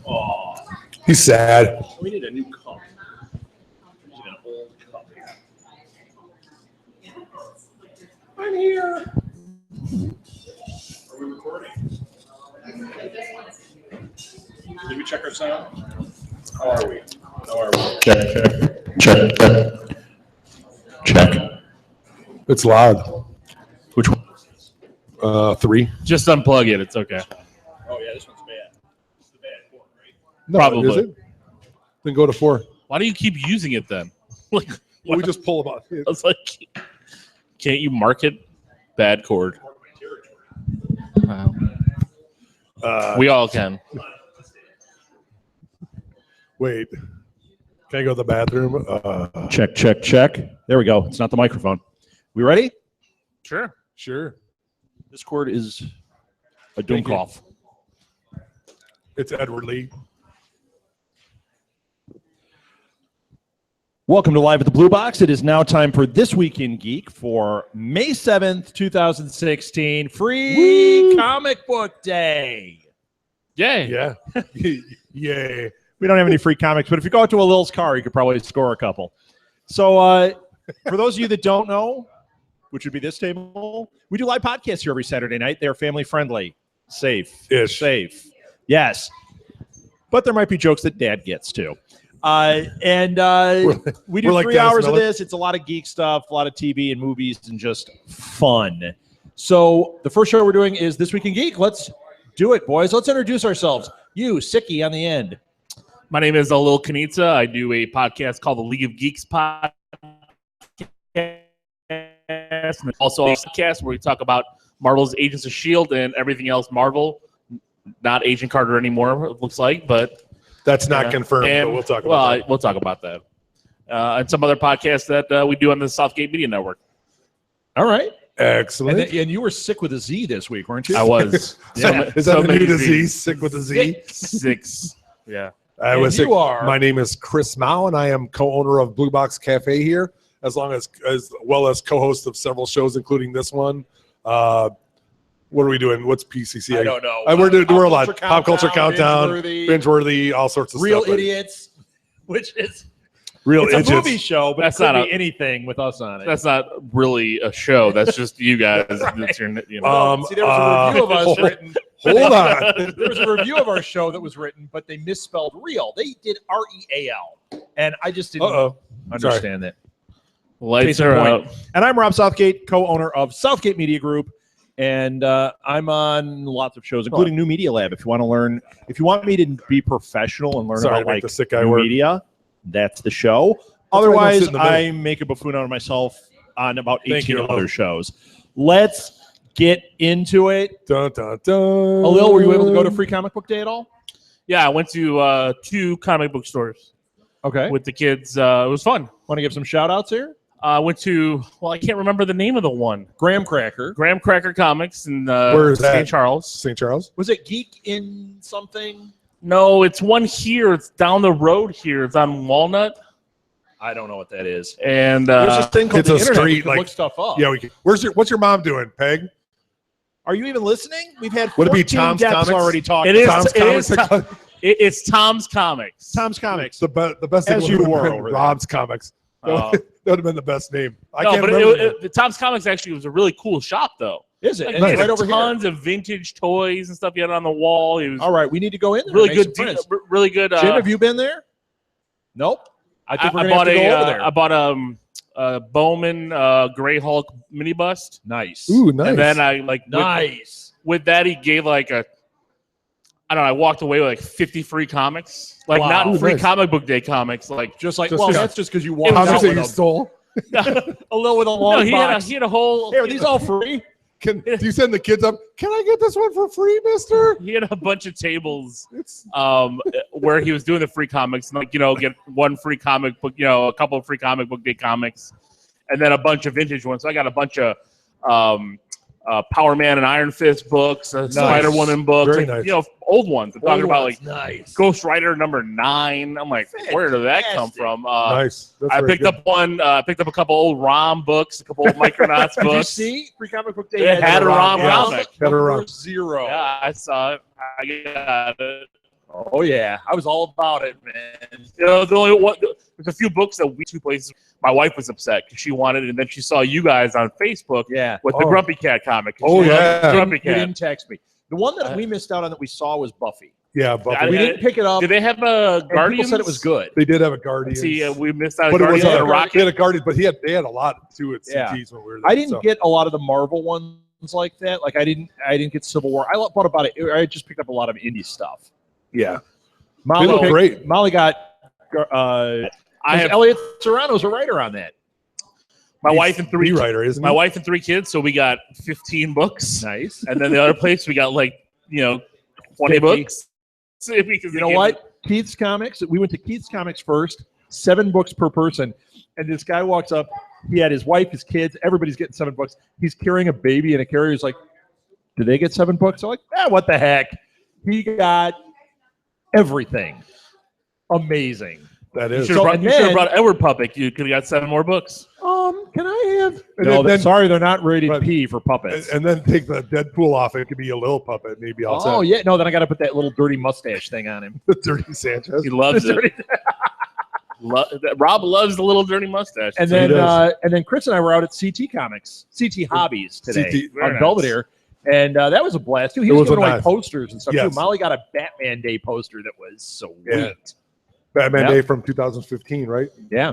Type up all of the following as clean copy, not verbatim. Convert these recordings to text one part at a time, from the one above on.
Oh, He's sad. we need a new cup. We need an old cup here. I'm here. Are we recording? Did we check our sound? How are we? Check. It's loud. Which one? 3. Just unplug it. It's okay. Oh, yeah, this one's bad. It's the bad one, right? No, Probably. Is it? Then go to 4. Why do you keep using it then? Like, We just pull them out. I was like, can't you market bad cord? Wow. We all can. Wait. Can I go to the bathroom? Check. There we go. It's not the microphone. We ready? Sure. Sure. This cord is a doom Thank you. cough. It's Edward Lee. Welcome to Live at the Blue Box. It is now time for This Week in Geek for May 7th, 2016. Free Comic Book Day. Yay. Yeah. Yay. We don't have any free comics, but if you go out to a Lil's car, you could probably score a couple. So for those of you that don't know, which would be this table, we do live podcasts here every Saturday night. They're family friendly, safe. Yes. But there might be jokes that Dad gets too. We do like 3 Dennis hours of Miller. this. It's a lot of geek stuff, a lot of TV and movies, and just fun. So the first show we're doing is This Week in Geek. Let's do it, boys. Let's introduce ourselves. You, Sicky, on the end. My name is Lil Kanitsa. I do a podcast called the League of Geeks podcast. And also a podcast where we talk about Marvel's Agents of S.H.I.E.L.D. and everything else Marvel. Not Agent Carter anymore, it looks like, but That's not confirmed, but we'll talk about that. We'll talk about that. And some other podcasts that we do on the Southgate Media Network. All right. Excellent. And you were sick with a Z this week, weren't you? I was. Yeah. Is that a many new disease? Sick with a Z? Six. Yeah. I And was sick. you are- My name is Chris Mao, and I am co-owner of Blue Box Cafe here, as well as co-host of several shows, including this one. What are we doing? What's PCC? I don't know. We're a lot. Pop Culture Countdown, Binge-worthy, Binge-worthy, all sorts of Real stuff. Idiots, which is Real it's Idiots. a movie show, but That's it could not be anything with us on it. That's not really a show. That's just you guys. That's your, you know. See, there was a review of us written. Hold on. There was a review of our show that was written, but they misspelled real. They did REAL, and I just didn't understand that. Lights Case in are point. out. And I'm Rob Southgate, co-owner of Southgate Media Group, and I'm on lots of shows, including New Media Lab. If you want to learn, if you want me to be professional and learn Sorry to about make like the sick guy new work. media, that's the show. why I don't Otherwise, sit in the middle. I make a buffoon out of myself on about Thank 18 you, other Lil. shows. Let's get into it. Dun, dun, dun. Alil, were you able to go to Free Comic Book Day at all? Yeah, I went to 2 comic book stores Okay. with the kids. It was fun. Want to give some shout outs here? I went to, I can't remember the name of the one. Graham Cracker. Graham Cracker Comics in Where is that? St. Charles. St. Charles? Was it Geek in something? No, it's one here. It's down the road here. It's on Walnut. I don't know what that is. And There's this thing called it's the a internet. street, You can like- look stuff up. Yeah. What's your mom doing, Peg? Are you even listening? We've had Would it be 14 Tom's deaths Comics? already talked It about. is- it's Tom's Comics. Tom's Comics. The best thing As would you have were been over there. Rob's Comics. Oh. That would have been the best name. I No, can't but remember. Tom's Comics actually was a really cool shop, though. Is it? Like, And they it's had right over here. tons of vintage toys and stuff you had on the wall. It was All right, we need to go in there. really and make good. some friends. Really good. Jim, have you been there? Nope. I think we're I gonna have bought to go over a there. I bought a Bowman Gray Hulk mini bust. Nice. Ooh, nice. And then I Nice. with that he gave like a, I don't know, I walked away with like 50 free comics. Like Wow. not Ooh, free nice. comic book day comics. Like Just like, Just well, because- that's just because you walked was out Comics that with you them. stole. A little with a long no, he box. had a whole. Hey, are these all free? Do you send the kids up? Can I get this one for free, mister? He had a bunch of tables It's where he was doing the free comics, and get one free comic book, a couple of free comic book day comics, and then a bunch of vintage ones. So I got a bunch of Power Man and Iron Fist books, Spider Woman books, Very nice. old ones. I'm talking about like nice. Ghost Rider #9. I'm like, where did that come from? Nice. That's I very picked good. up one. Picked up a couple old ROM books, a couple old Micronauts Did you books. see Free Comic Book They Day? had a ROM yes. comic. Had a ROM. Number 0. Yeah, I saw it. I got it. Oh yeah, I was all about it, man. You know, the only one, there's a few books that we two places. My wife was upset because she wanted it, and then she saw you guys on Facebook Yeah. with the Oh. Grumpy Cat comic. Oh, She loved yeah. Grumpy You Cat. didn't text me. The one that we missed out on that we saw was Buffy. Yeah, but I- We didn't pick it up. Did they have a and Guardian? people said it was good. they did have a Guardian. See, we missed out on but it was Guardians of the they Rocket. had a Guardian, but they had a lot too at Yeah. CTs when we were there. I didn't so. get a lot of the Marvel ones like that. Like I didn't get Civil War. I bought about it. I just picked up a lot of indie stuff. Yeah, Molly they look great. Molly got. I have Elliot Serrano's a writer on that. my wife and three. writer, isn't My he? wife and 3 kids, so we got 15 books, Nice. and then the other place we got like 20 50. books. Because You know what? Keith's Comics. We went to Keith's Comics first. 7 books per person, and this guy walks up. He had his wife, his kids. Everybody's getting 7 books. He's carrying a baby in a carrier. He's like, "Do they get 7 books?" I'm like, what the heck? He got everything. Amazing. That You is. should So- have and brought, then- brought Edward Puppet. You could have got 7 more books. Can I have? And No, then- sorry, they're not rated But- P for puppets. And then take the Deadpool off. It could be a little puppet, maybe outside. Oh yeah, no. Then I got to put that little dirty mustache thing on him. Dirty Sanchez. He loves it. Dirty- Rob loves the little dirty mustache. And So he then does. Chris and I were out at CT Comics, CT Hobbies today CT Very on nice. Belvedere, and that was a blast too. He It was was giving a away nice- posters and stuff Yes. too. Molly got a Batman Day poster that was sweet. Yeah. Batman Yeah. Day from 2015, right? Yeah.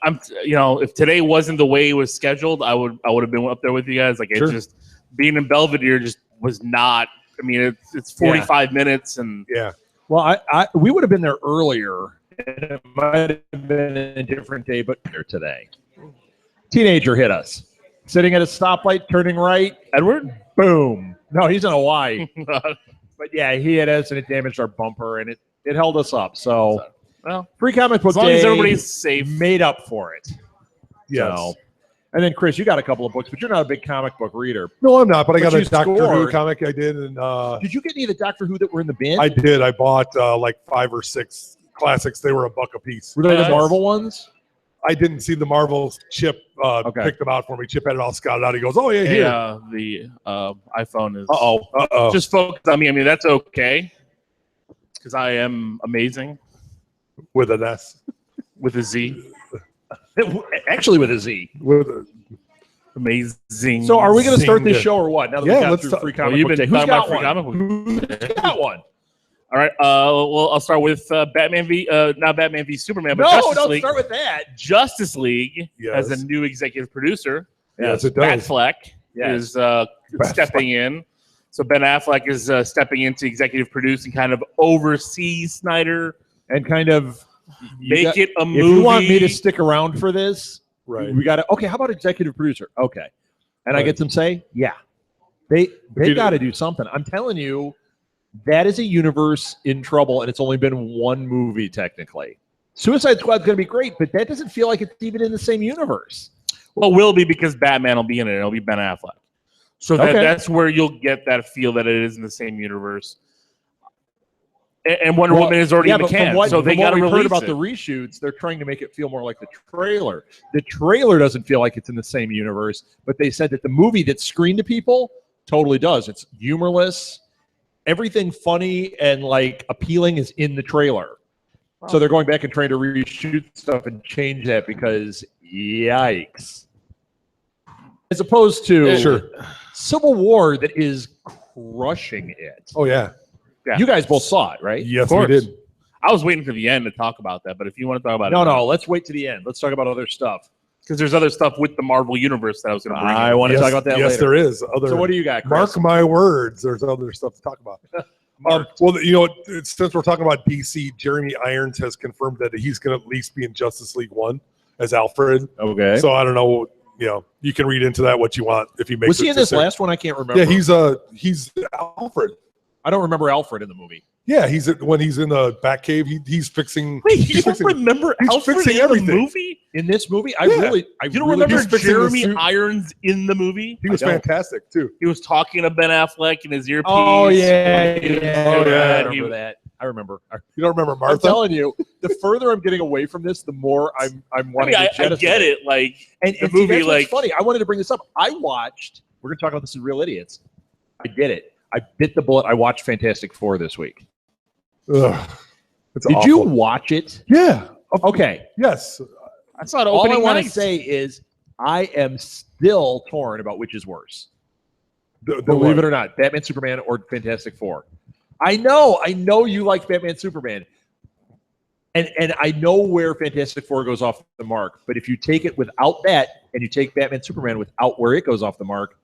I'm if today wasn't the way it was scheduled, I would have been up there with you guys. Like Sure. it just being in Belvedere just was not. I mean, it's 45 minutes, and Yeah. Well, we would have been there earlier. And it might have been a different day, but here today. Teenager hit us. Sitting at a stoplight, turning right. Edward. Boom. No, he's in Hawaii. But yeah, he hit us and it damaged our bumper and it held us up. So Well, Free Comic Book as long Day as everybody's safe. made up for it. Yes. So, and then Chris, you got a couple of books, but you're not a big comic book reader. No, I'm not, but I But got a you Doctor Who scored. comic I did, and Did you get any of the Doctor Who that were in the bin? I did. I bought like 5 or 6 classics. They were $1 a piece. Were they the Nice. Marvel ones? I didn't see the Marvel. Chip Okay. picked them out for me. Chip had it all scouted out. He goes, "Oh yeah, here." Yeah, the iPhone is. Uh-oh. Just focus on me. I mean, that's okay because I am amazing With an S. with a Z. Actually, with a Z. With a, Amazing. So, are we going to start this Zing. show or what? Now that Yeah, we got let's through talk- Free Well, Comic you've Book Day, been who's talking about got free one? comic book. Who's got one? All right. Well, I'll start with Batman v. Not Batman v Superman, but No, Justice don't League. start with that. Justice League Yes. has a new executive producer. yes, it Ben does. Affleck Yes. is Ben stepping in. So Ben Affleck is stepping into executive producing, kind of oversee Snyder, And kind of make it a movie. If you want me to stick around for this, Right. we got to. Okay, how about executive producer? Okay, and I Right. get them say, yeah, they you- got to do something. I'm telling you, that is a universe in trouble, and it's only been one movie technically. Suicide Squad's going to be great, but that doesn't feel like it's even in the same universe. Well, it will be because Batman will be in it. It'll be Ben Affleck. So Okay. that's where you'll get that feel that it is in the same universe. And Wonder Well, Woman is already yeah, in the but can, so they from what got to we've release heard about it. the reshoots. They're trying to make it feel more like the trailer. The trailer doesn't feel like it's in the same universe, but they said that the movie that's screened to people totally does. It's humorless. Everything funny and like appealing is in the trailer. So they're going back and trying to reshoot stuff and change that because yikes. As opposed to Sure. Civil War that is crushing it. Oh yeah. Yeah. You guys both saw it, right? Yes, Of we course. did. I was waiting for the end to talk about that, but if you want to talk about No, let's wait to the end. Let's talk about other stuff. because there's other stuff with the Marvel universe that I was going to bring. I in. want to Yes, talk about that yes, later. there is. Other. So what do you got, Chris? Mark my words. There's other stuff to talk about. Well, you know, since we're talking about DC, Jeremy Irons has confirmed that he's going to at least be in Justice League 1 as Alfred. Okay. So I don't know. You know, you can read into that what you want if he makes. Was he it in to this six. last one? I can't remember. Yeah, he's Alfred. I don't remember Alfred in the movie. Yeah, when he's in the Batcave, he's fixing. Wait, he's you don't fixing, remember he's Alfred fixing in everything. the movie? In this movie, I Yeah. really You don't really remember He's fixing the Jeremy suit. Irons in the movie? He was I don't. fantastic too. He was talking to Ben Affleck in his earpiece. Oh yeah, He was yeah, doing yeah, I that. remember He- that. I remember. You don't remember I'm Martha? telling you, the further I'm getting away from this, the more I'm I wanting mean, to I jettison get it. Like And, the and see, movie, that's what's like funny. I wanted to bring this up. I watched. We're going to talk about this in Real Idiots. I get it. I bit the bullet. I watched Fantastic Four this week. Ugh, it's Did awful. you watch it? Yeah. Okay. Yes. I saw it All I opening want to night. say is I am still torn about which is worse. The Believe what? it or not, Batman, Superman, or Fantastic Four. I know you like Batman, Superman, and I know where Fantastic Four goes off the mark. But if you take it without that, and you take Batman, Superman without where it goes off the mark,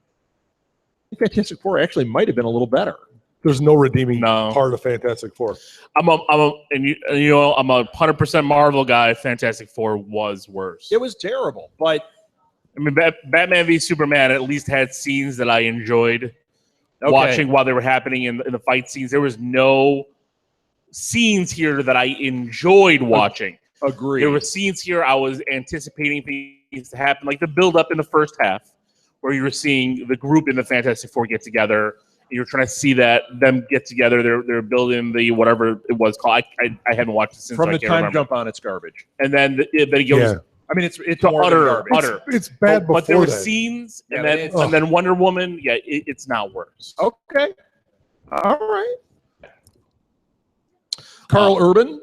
I think Fantastic Four actually might have been a little better. There's no redeeming No. part of Fantastic Four. I'm a 100% Marvel guy. Fantastic Four was worse. It was terrible, but I mean, Batman v Superman at least had scenes that I enjoyed watching while they were happening in the fight scenes. There was no scenes here that I enjoyed watching. Agreed. There were scenes here I was anticipating things to happen, like the build up in the first half, where you were seeing the group in the Fantastic Four get together. You're trying to see them get together. They're building the whatever it was called. I haven't watched it since. From I the can't time remember. jump on, it's garbage. And then it goes Yeah. I mean, it's to more than utter. garbage. It's bad But there before were that. scenes, Yeah, and but then it's- and then Wonder Woman. Yeah, it's not worse. Okay. All right. Carl Urban. Did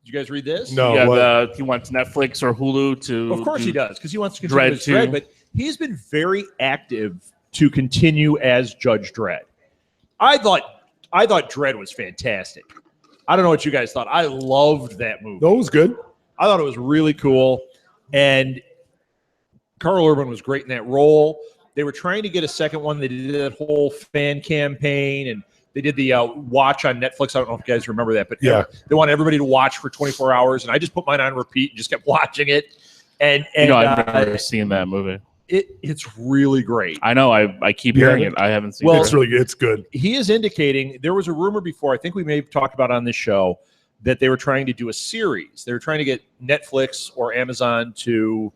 you guys read this? No. Yeah, what? he wants Netflix or Hulu to. Of course do- he does, because he wants to continue Dredd his Dredd, 2. but he's been very active to continue as Judge Dredd. I thought Dredd was fantastic. I don't know what you guys thought. I loved that movie. No, it was good. I thought it was really cool. And Carl Urban was great in that role. They were trying to get a second one. They did that whole fan campaign, and they did the watch on Netflix. I don't know if you guys remember that, but Yeah. they want everybody to watch for 24 hours. And I just put mine on repeat and just kept watching it. And I've never seen that movie. it's really great. I know. I keep You hearing haven't? it. I haven't seen Well, it. It's really good. It's good. He is indicating there was a rumor before, I think we may have talked about on this show, that they were trying to do a series. They were trying to get Netflix or Amazon to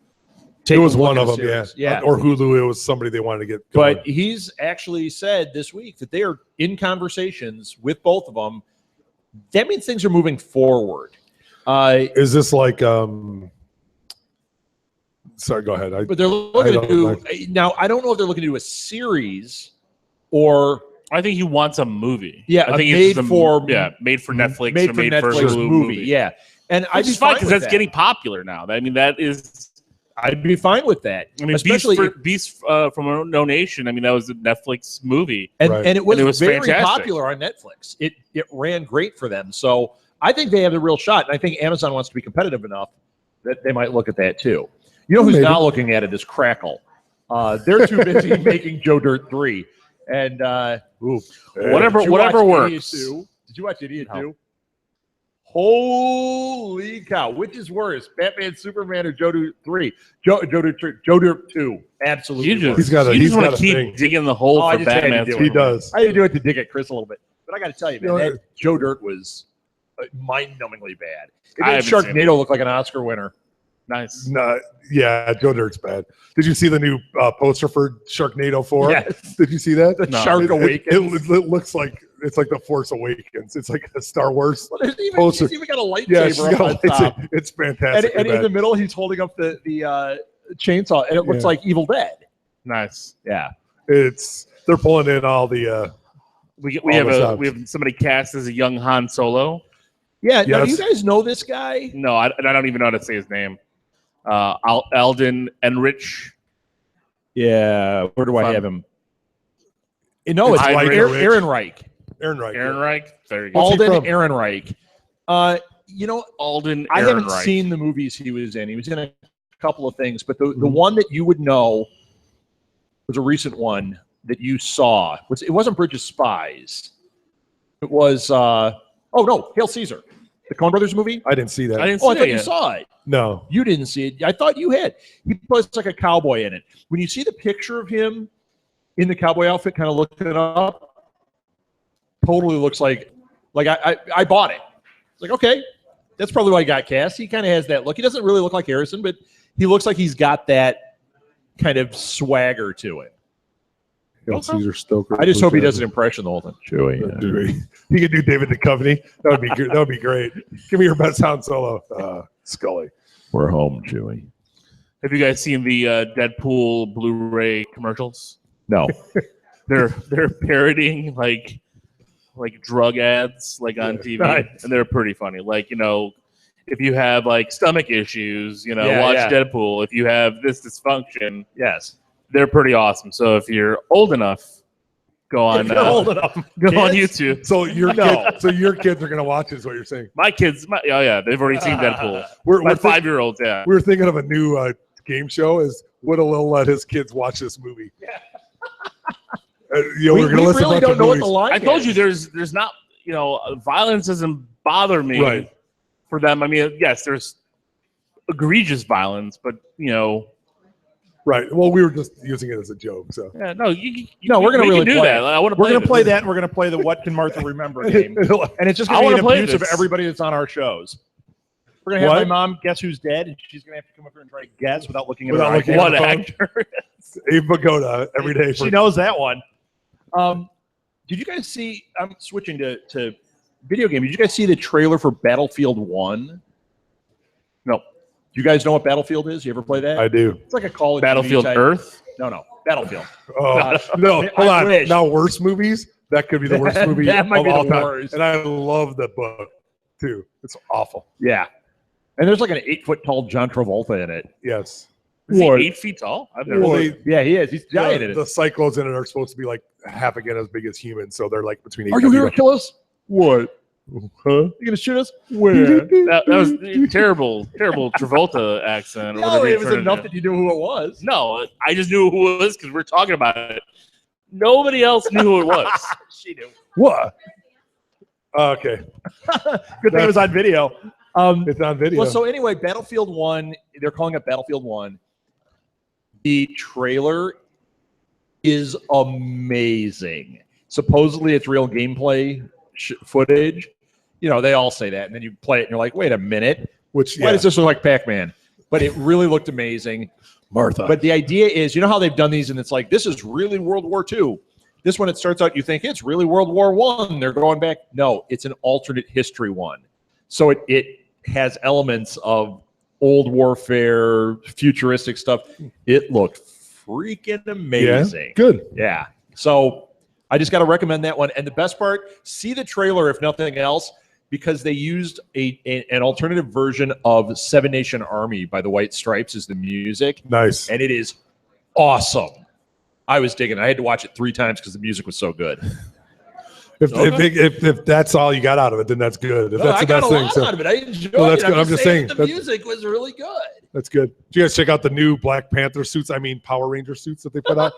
take It was a look one at of a them, yeah. series. Yeah. Or Hulu. It was somebody they wanted to get going. But he's actually said this week that they are in conversations with both of them. That means things are moving forward. Is this like sorry, go ahead. But they're looking to don't do now. I don't know if they're looking to do a series or I think he wants a movie. Yeah, I think a it's made for- made for Netflix made or for made Netflix for Hulu movie. Yeah, and I'd Which be is fine fine because with that's that. getting popular now. I mean, that is. I'd be fine with that. I mean, especially Beast from No Nation. I mean, that was a Netflix movie. and, Right. and it was, And it was very fantastic. popular on Netflix. It ran great for them. So I think they have a real shot. And I think Amazon wants to be competitive enough that they might look at that too. You know who's Maybe. not looking at it is Crackle. They're too busy making Joe Dirt 3. And Whatever did you watch works. Idiot 2? Did you watch Idiot No. 2? Holy cow! Which is worse, Batman, Superman, or Joe Dirt 3? Joe Dirt 2. Absolutely. You worse. just, He's got a- you he's just want got to a keep thing. digging the hole Oh, I for just had to Batman. do it. He does. I had to do it to dig at Chris a little bit, but I got to tell you, man, You know, that Joe Dirt was mind-numbingly bad. It I made haven't seen Sharknado look like an Oscar winner. Nice. No, yeah, Joe Dirt's bad. Did you see the new poster for Sharknado 4? Yes, Did you see that? the No. Shark It Awakens. looks like it's like the Force Awakens. It's like a Star Wars. Well, there's even, poster. she's even got a lightsaber Yeah, she's got up on top. it's And, fantastic. and in the middle, he's holding up the chainsaw, and it looks Yeah. like Evil Dead. Nice. Yeah. They're pulling in all the We All have this out. we have somebody cast as a young Han Solo. Yeah. Now, do Yes. you guys know this guy? No, I don't even know how to say his name. Alden Enrich. Yeah. Where do I Fun. have him? No, it's Heinrich. Ehrenreich. Aaron Ehrenreich. There you go. What's he Alden from? Ehrenreich. You know, Alden I haven't Ehrenreich. seen the movies he was in. He was in a couple of things, but the one that you would know was a recent one that you saw. It wasn't Bridge of Spies. It was Hail Caesar, the Coen Brothers movie. I didn't see that. I didn't Oh, I see thought it you yet. saw it. No. You didn't see it. I thought you had. He plays like a cowboy in it. When you see the picture of him in the cowboy outfit, kind of looking up, totally looks like I bought it. It's like, okay, that's probably why he got cast. He kind of has that look. He doesn't really look like Harrison, but he looks like he's got that kind of swagger to it. Caesar Stoker. I just hope he does an impression the whole time. Chewie. He could do David Duchovny. That would be good. That would be great. Give me your best Han Solo, Scully. We're home, Chewie. Have you guys seen the Deadpool Blu-ray commercials? No. They're parodying like drug ads like on TV, Nice. and they're pretty funny. Like, if you have like stomach issues, Yeah, watch yeah. Deadpool. If you have this dysfunction, Yes. they're pretty awesome. So if you're old enough, go on. Old enough. Go on Kids? YouTube. So your kids are gonna watch it, is what you're saying. My kids, oh yeah, they've already seen Deadpool. We're My think- 5-year-olds, yeah. we were thinking of a new game show. Is would Lil let his kids watch this movie? Yeah. We we're gonna listen really to a don't bunch know of what the movies. line I told is. you there's not, violence doesn't bother me Right. for them. I mean, yes, there's egregious violence, but Right. Well, we were just using it as a joke. So yeah, no, No, we're gonna we really can do play that. it. I want to. We're going to play that, and we're going to play the What Can Martha Remember game. And it's just I going to wanna be an play abuse of this. everybody that's on our shows. We're going to have What? my mom guess who's dead, and she's going to have to come up here and try to guess without looking at Without her looking iPad. at What the phone. actor? Abe Vigoda every day. She knows that one. Did you guys see? I'm switching to video game. Did you guys see the trailer for Battlefield 1? No. Do you guys know what Battlefield is? You ever play that? I do. It's like a Call of Battlefield Duty type. Earth. No, Battlefield. Oh no! Hold I on. wish. Now, worst movies. That could be the worst movie That might of be all the time. worst. And I love the book too. It's awful. Yeah. And there's like an 8-foot tall John Travolta in it. Yes. Is he What? 8 feet tall? I've never. Well, seen they- Yeah, he is. He's giant in the it. cyclones in it are supposed to be like half again as big as humans, so they're like between. Are you here to kill us? What? Huh? You gonna shoot us? Where? that was a terrible Travolta accent. Or No, whatever it you're was trying to enough do. that you knew who it was. No, I just knew who it was because we're talking about it. Nobody else knew who it was. She knew. What? Okay, Good thing it was on video. it's on video. Well, so anyway, Battlefield 1, they're calling it Battlefield 1. The trailer is amazing. Supposedly it's real gameplay footage. They all say that. And then you play it and you're like, wait a minute. Which Why does this look like Pac-Man? But it really looked amazing. Martha? But the idea is, how they've done these and it's like, this is really World War II. This one, it starts out, you think it's really World War I. They're going back. No, it's an alternate history one. So it has elements of old warfare, futuristic stuff. It looked freaking amazing. Good. Yeah. So I just got to recommend that one. And the best part, see the trailer, if nothing else, because they used an alternative version of Seven Nation Army by the White Stripes as the music. Nice. And it is awesome. I was digging it. I had to watch it 3 times because the music was so good. If that's all you got out of it, then that's good. If that's I the got best a thing, lot so out of it. I enjoyed Well, that's it. good. I'm just saying the that- music was really good. that's good. Did you guys check out the new Black Panther suits? I mean, Power Ranger suits that they put out.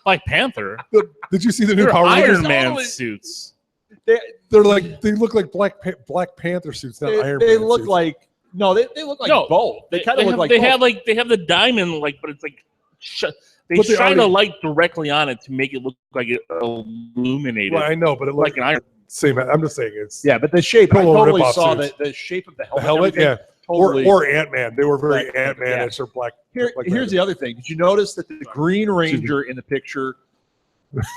Like Panther. Did you see the new They're Power Iron Rangers? Man Totally. suits. They look like Black Panther suits, not Iron They Man look suits. like they look like No, both. They kind of look have, like they both. have they have the diamond but it's like they But they shine a already- light directly on it to make it look like it illuminated, Well, I know, but it looks like an iron. same. I'm just saying it's Yeah, but the shape, I Total totally rip-off saw suits. the shape of the the helmet. helmet, everything. yeah, Totally. or Ant Man. They were very Right. Ant Man-ish or Black. Here's the other thing. Did you notice that the Green Ranger in the picture,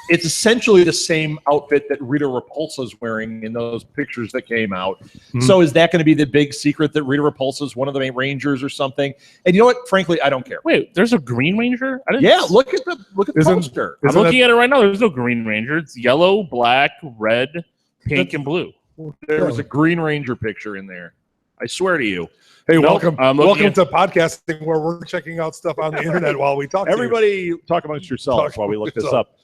it's essentially the same outfit that Rita Repulsa's wearing in those pictures that came out. Mhm. So is that going to be the big secret that Rita Repulsa is one of the main Rangers or something? And you know what? Frankly, I don't care. Wait, there's a Green Ranger? I didn't Yeah, look at the Isn't- poster. I'm Isn't looking at it right now. There's no Green Ranger. It's yellow, black, red, pink, and blue. There was a Green Ranger picture in there. I swear to you. Hey, Nope, welcome I'm looking to podcasting where we're checking out stuff on the internet while we talk. to you. Everybody talk amongst yourselves Talk while we look this yourself. up.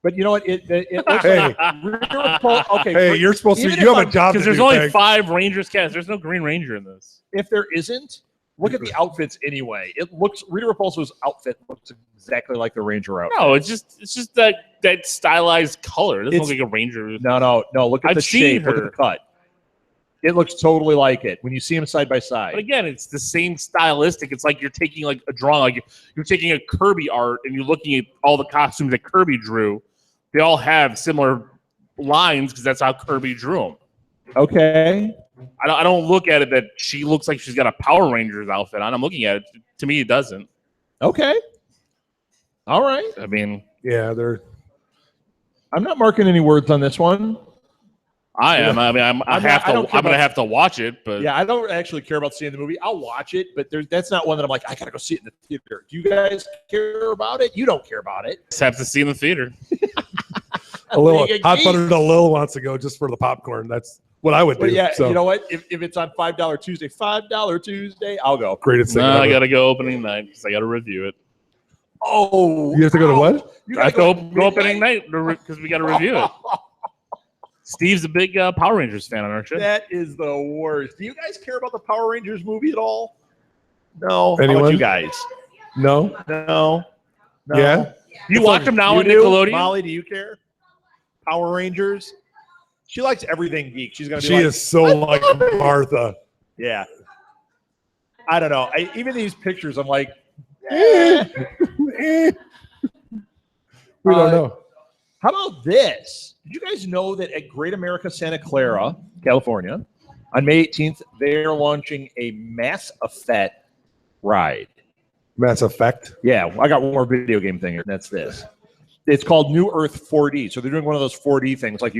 But you know what? It looks Hey, okay. hey, you're supposed to. Even You if have a job to Because there's do. only Peg. 5 Rangers cast. There's no Green Ranger in this. If there isn't, look at the outfits anyway. It looks Rita Repulsa's outfit looks exactly like the Ranger outfit. No, it's just that stylized color. It doesn't It's- look like a Ranger. No. Look at I've the seen shape. Look at her. the cut. It looks totally like it when you see them side by But side. again, it's the same stylistic. It's like you're taking like a drawing, like you're taking a Kirby art and you're looking at all the costumes that Kirby drew. They all have similar lines because that's how Kirby drew them. Okay. I don't look at it that she looks like she's got a Power Rangers outfit on. I'm looking at it. To me, it doesn't. Okay. All right. I mean, Yeah, they're. I'm not marking any words on this one. I am. I mean, I'm I don't care going to about- have to watch it, but Yeah, I don't actually care about seeing the movie. I'll watch it, but that's not one that I'm like, I gotta go see it in the theater. Do you guys care about it? You don't care about it. just have to see in the theater. A little Being a hot geek. butter to Lil wants to go just for the popcorn. That's what I would do. But yeah, so you know what? If it's on $5 Tuesday, I'll go. greatest thing. No, I ever. got to go opening night because I got to review it. Oh, You have to go to what? You I gotta have to go opening night because we got to review it. Steve's a big Power Rangers fan on our show. That is the worst. Do you guys care about the Power Rangers movie at all? No. How Anyone? about you guys? No. No. Yeah. You watch them now You on do? Nickelodeon? Molly, do you care? Power Rangers? She likes everything geek. She's gonna be She like, is so like Martha. yeah. I don't know. Even these pictures, I'm like, Eh. We don't know. how about this? Did you guys know that at Great America Santa Clara, California, on May 18th, they're launching a Mass Effect ride? Mass Effect. Yeah, I got one more video game thing here, and that's this. It's called New Earth 4D. So they're doing one of those 4D things. Like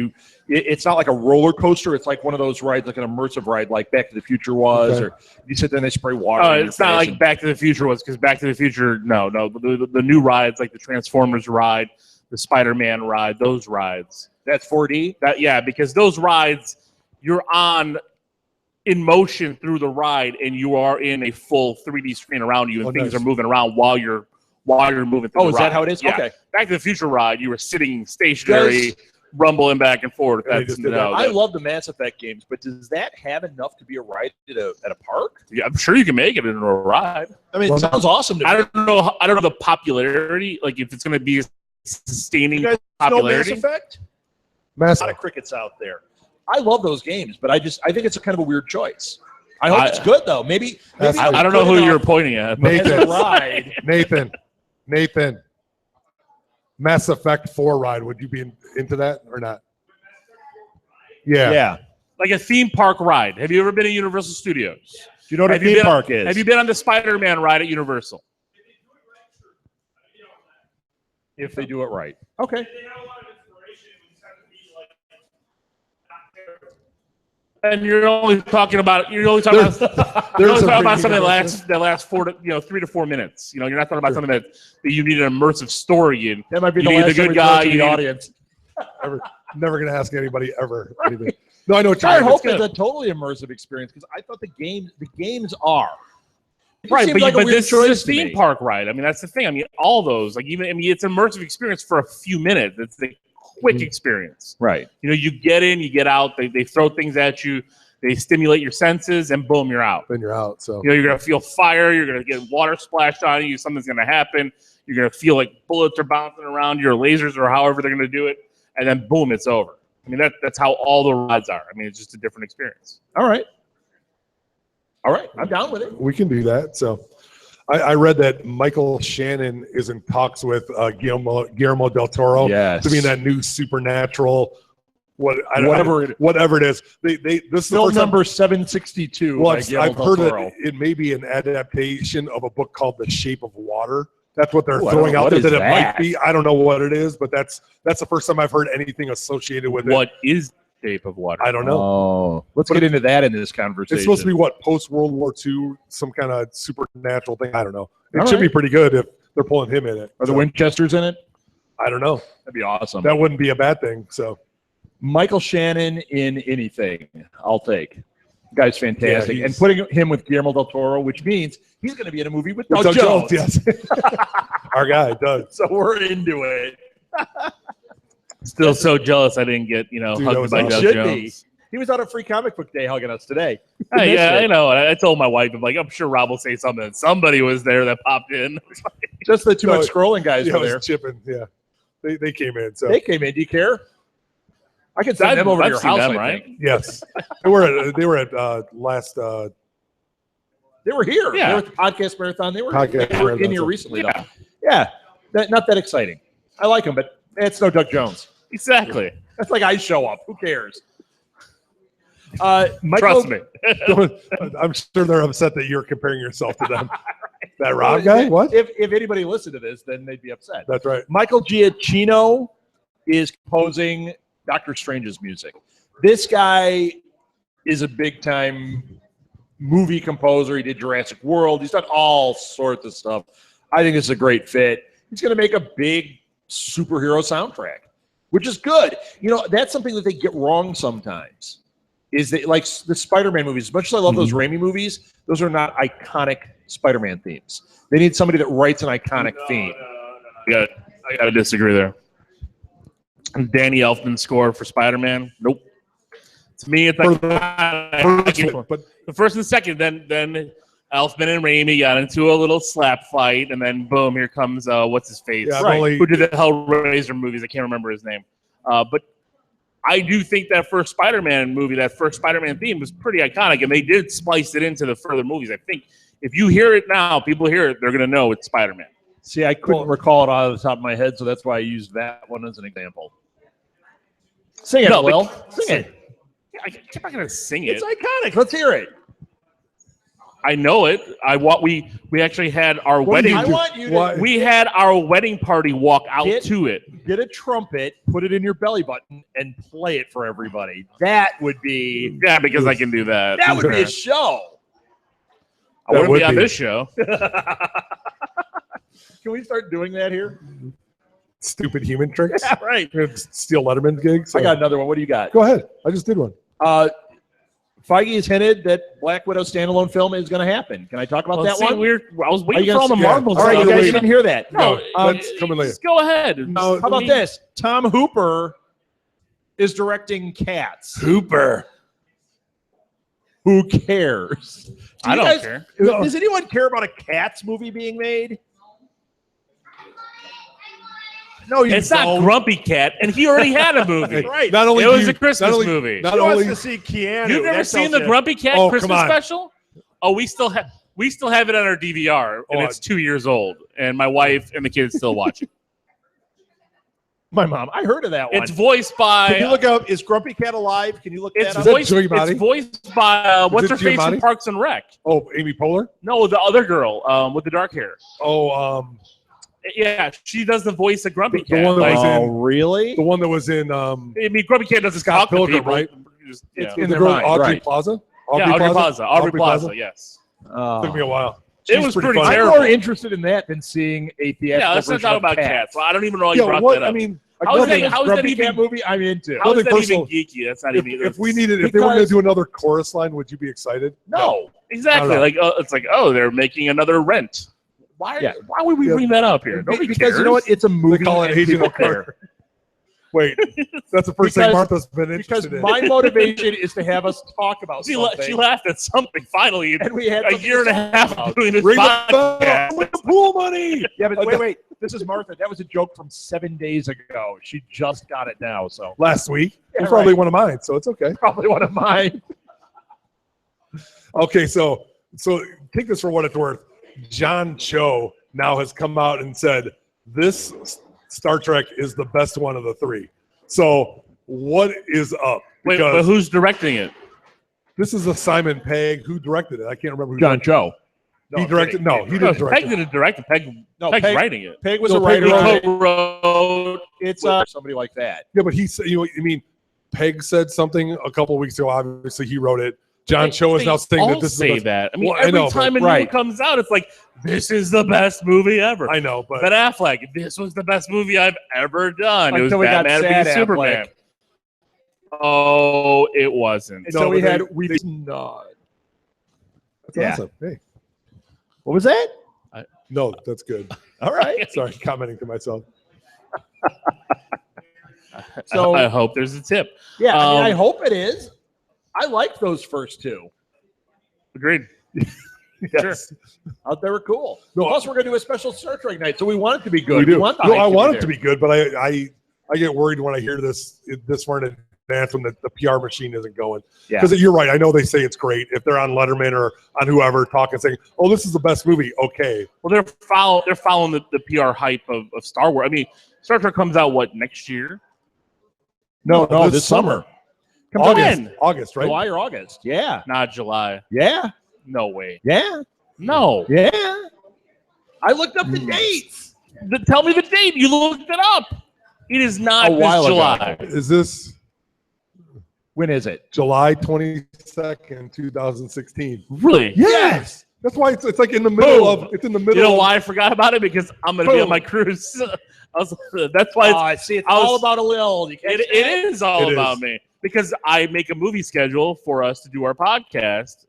it's not like a roller coaster. It's like one of those rides, like an immersive ride, like Back to the Future was, Okay. or you sit there and they spray water. Oh, in your it's not face like Back to the Future was because Back to the Future, no. The new rides like the Transformers ride, the Spider-Man ride, those rides. that's 4D. Yeah, because those rides, you're on in motion through the ride, and you are in a full 3D screen around you, and Oh, things nice. are moving around while you're moving through Oh, the is ride. that how it is? Yeah. Okay. Back to the Future ride, you were sitting stationary, rumbling back and forth. And they That's just did no, I that- love the Mass Effect games, but does that have enough to be a ride at a park? yeah, I'm sure you can make it into a ride. I mean, Well, it sounds awesome to me. I don't know. I don't know the popularity. Like if it's going to be sustaining You guys know Mass popularity. Effect? Mass A lot of crickets out there. I love those games, but I think it's a kind of a weird choice. I hope it's good though. Maybe I don't know good who enough you're pointing at. But as a Nathan. ride. Nathan. Mass Effect 4 ride. Would you be into that or not? Yeah. Yeah. like a theme park ride. Have you ever been to Universal Studios? Do you know what a Have you theme been- park is? Have you been on the Spider-Man ride at Universal? If they do it right. Okay. And you're only talking about There's something that lasts 3 to 4 minutes. You know, you're not talking about something that you need an immersive story in. That might be You the need last the good time we guy, talk to you the need- audience. Never going to ask anybody ever anything. No, I know what you're I saying. hope it's a totally immersive experience because I thought the games are. It Right, seemed but, like a but weird this choice is a to theme me. park ride. I mean, that's the thing. I mean, all those, it's an immersive experience for a few minutes. It's a quick experience. Right. You know, you get in, you get out. They throw things at you. They stimulate your senses, and boom, you're out. Then you're out. So You know, you're gonna feel fire. You're gonna get water splashed on you. Something's gonna happen. You're gonna feel like bullets are bouncing around your lasers, or however they're gonna do it, and then boom, it's over. I mean, that's how all the rides are. I mean, it's just a different experience. All right. I'm down with it. we can do that. So I read that Michael Shannon is in talks with Guillermo del Toro Yes. to be in that new Supernatural. Whatever it is. This is the Film first time- number 762. Well, by Guillermo I've del heard Toro. it may be an adaptation of a book called The Shape of Water. That's what they're Ooh, I throwing don't know. out there What that is it might that? be. I don't know what it is, but that's the first time I've heard anything associated with it. What is Shape of Water? I don't know. Oh, let's But get into that in this conversation. It's supposed to be what, post World War II, some kind of supernatural thing. I don't know. It All should be right. pretty good if they're pulling him in it. Are the So, Winchesters in it? I don't know. That'd be awesome. That wouldn't be a bad thing. So Michael Shannon in anything, I'll take. Guy's fantastic. Yeah, and putting him with Guillermo del Toro, which means he's going to be in a movie with Doug, Doug Jones. yes. Our guy, Doug. So we're into it. Still so jealous I didn't get Dude, that hugged was by awesome. Doug Should Jones. be. He was out at Free Comic Book Day hugging us today. Hey, yeah, missed it. I know. I told my wife, I'm sure Rob will say something. Somebody was there that popped in. Just the too No, much scrolling guys Yeah, were it was there. chipping. Yeah. They came in. So They came in. Do you care? I can send them over to I've your seen house, them, I right? think. yes. They were at last They were here. Yeah. They were at the podcast marathon. They were Podcast in marathon, here so- recently, Yeah. though. Yeah. Not that exciting. I like them, but it's no Doug Jones. Exactly. That's like I show up. Who cares? Michael, Trust me. I'm sure they're upset that you're comparing yourself to them. That Rob guy? What? If anybody listened to this, then they'd be upset. That's right. Michael Giacchino is composing Doctor Strange's music. This guy is a big-time movie composer. He did Jurassic World. He's done all sorts of stuff. I think it's a great fit. He's going to make a big superhero soundtrack, which is good. You know, that's something that they get wrong sometimes. Is that like the Spider-Man movies? As much as I love those Raimi movies, those are not iconic Spider-Man themes. They need somebody that writes an iconic theme. I gotta disagree there. Danny Elfman's score for Spider-Man, nope. To me, it's like But the first and second. Then Elfman and Raimi got into a little slap fight, and then boom, here comes what's his face? Yeah, Right. Who did the Hellraiser movies? I can't remember his name. But I do think that first Spider-Man movie, that first Spider-Man theme was pretty iconic, and they did splice it into the further movies. I think if you hear it now, people hear it, they're going to know it's Spider-Man. See, I couldn't recall it off the top of my head, so that's why I used that one as an example. Sing it, No, Will. Sing it. I'm not going to sing it. It's iconic. Let's hear it. I know it. We actually had our wedding. I want you to What? We had our wedding party walk out Get- to it. get a trumpet, put it in your belly button, and play it for everybody. That would be Yeah, because I can do that. that would be a show. I wouldn't would be on be. this show. Can we start doing that here? stupid human tricks. Yeah, right. You're gonna steal Letterman's gigs. I got another one. What do you got? Go ahead. I just did one. Feige has hinted that Black Widow standalone film is going to happen. Can I talk about that one? I was Are waiting you for all the gonna- Marvel All right, you stuff. guys wait. didn't hear that. No, that's coming later. just go ahead. No, How about this? Tom Hooper is directing Cats. Hooper. Who cares? Do I you don't guys- care. Does anyone care about a Cats movie being made? No, you It's don't. not Grumpy Cat, and he already had a movie. Right. Not only It do was you- a Christmas not only- movie. Not He only wants to see Keanu. You've never That seen tells the you- Grumpy Cat Oh, come Christmas on. special? Oh, we still have it on our DVR, and Oh, it's 2 years old, and my wife and the kids still watch it. My mom. I heard of that one. It's voiced by. Can you look up? Is Grumpy Cat alive? Can you look It's that up? that voiced. Giamatti? It's voiced by what's it her face from Giamatti? Parks and Rec? Oh, Amy Poehler. No, the other girl with the dark hair. Oh, Yeah, she does the voice of Grumpy The Cat. one that was Oh, in- really? the one that was in I mean, Grumpy Cat doesn't Scott talk to Pilgrim, people. right? Just, It's yeah. in the their girl mind, Aubrey right. Plaza. Yeah, Aubrey Plaza. Yes. Took me a while. It She's was pretty funny. I'm terrible. more interested in that than seeing a theatrical Yeah, let's not version talk of about Cats. cats. Well, I don't even know why you Yeah, brought what? that up. I mean, How is nothing- that- how is Grumpy even- Cat movie? I'm into. How is that nothing even personal. geeky? That's not if, even. if we needed, if they were going to Because- do another chorus line, would you be excited? No. Exactly. I don't Like it's like, oh, they're making another Rent. Why? Yeah. Why would we Yeah. bring that up here? Nobody because cares. you know what? It's a They movie. call it and Agent people of care. Carter. Wait, that's the first thing Because- Martha's been Because interested in. my motivation is to have us talk about She something. laughed at something finally. And we had A something year and to a talk half about. doing this Ring the podcast. bell with the pool money. Yeah, but wait. This is Martha. That was a joke from 7 days ago. She just got it now, so Last week. Yeah, It's probably right. one of mine, so it's okay. probably one of mine. Okay, so take this for what it's worth. John Cho now has come out and said this Star Trek is the best one of the three. So what is up? Wait, but Because who's directing it? this is a Simon Pegg who directed it. I can't remember who John Cho. he directed. No, he No, didn't direct Peg it. didn't direct it. Pegg's Peg, writing it. Peg was No, a Peg writer. on He it. co-wrote. It's somebody like that. Yeah, but he said, I mean, Peg said something a couple weeks ago. Obviously, he wrote it. John Cho is They now saying all that this is the say best. that. I mean, Well, I every know, time but- a new one right. comes out, it's like this is the best movie ever. I know, but Ben Affleck, this was the best movie I've ever done. It was Until we got Batman v sad Superman. Affleck. Oh, it wasn't. Until No, we but had they- We Nod. that's Yeah. awesome. Hey, What was that? no, that's good. All right. Sorry, commenting to myself. So I hope there's a tip. yeah, I mean, I Um, hope it is. I like those first two. Agreed. Yes, They were cool. No, Plus, we're going to do a special Star Trek night, so we want it to be good. we do. want the No, hype I want it there. to be good, but I get worried when I hear this far in advance when the PR machine isn't going. Yeah. Because you're right. I know they say it's great if they're on Letterman or on whoever talking saying, "Oh, this is the best movie." Okay, Well, they're following the PR hype of Star Wars. I mean, Star Trek comes out next year? No, this summer. Comes out When? August, right? July or August. Yeah. Not July. Yeah. No way. Yeah. No. Yeah. I looked up the dates. Tell me the date. You looked it up. It is not A while this ago. July. Is this When is it? July 22nd, 2016? Really? Yes. That's why it's like in the middle of. It's in the middle. You know of, why I forgot about it? Because I'm going to be on my cruise. That's why it's, See, it's I was- all about a Lil. it is all It about is. me. Because I make a movie schedule for us to do our podcast.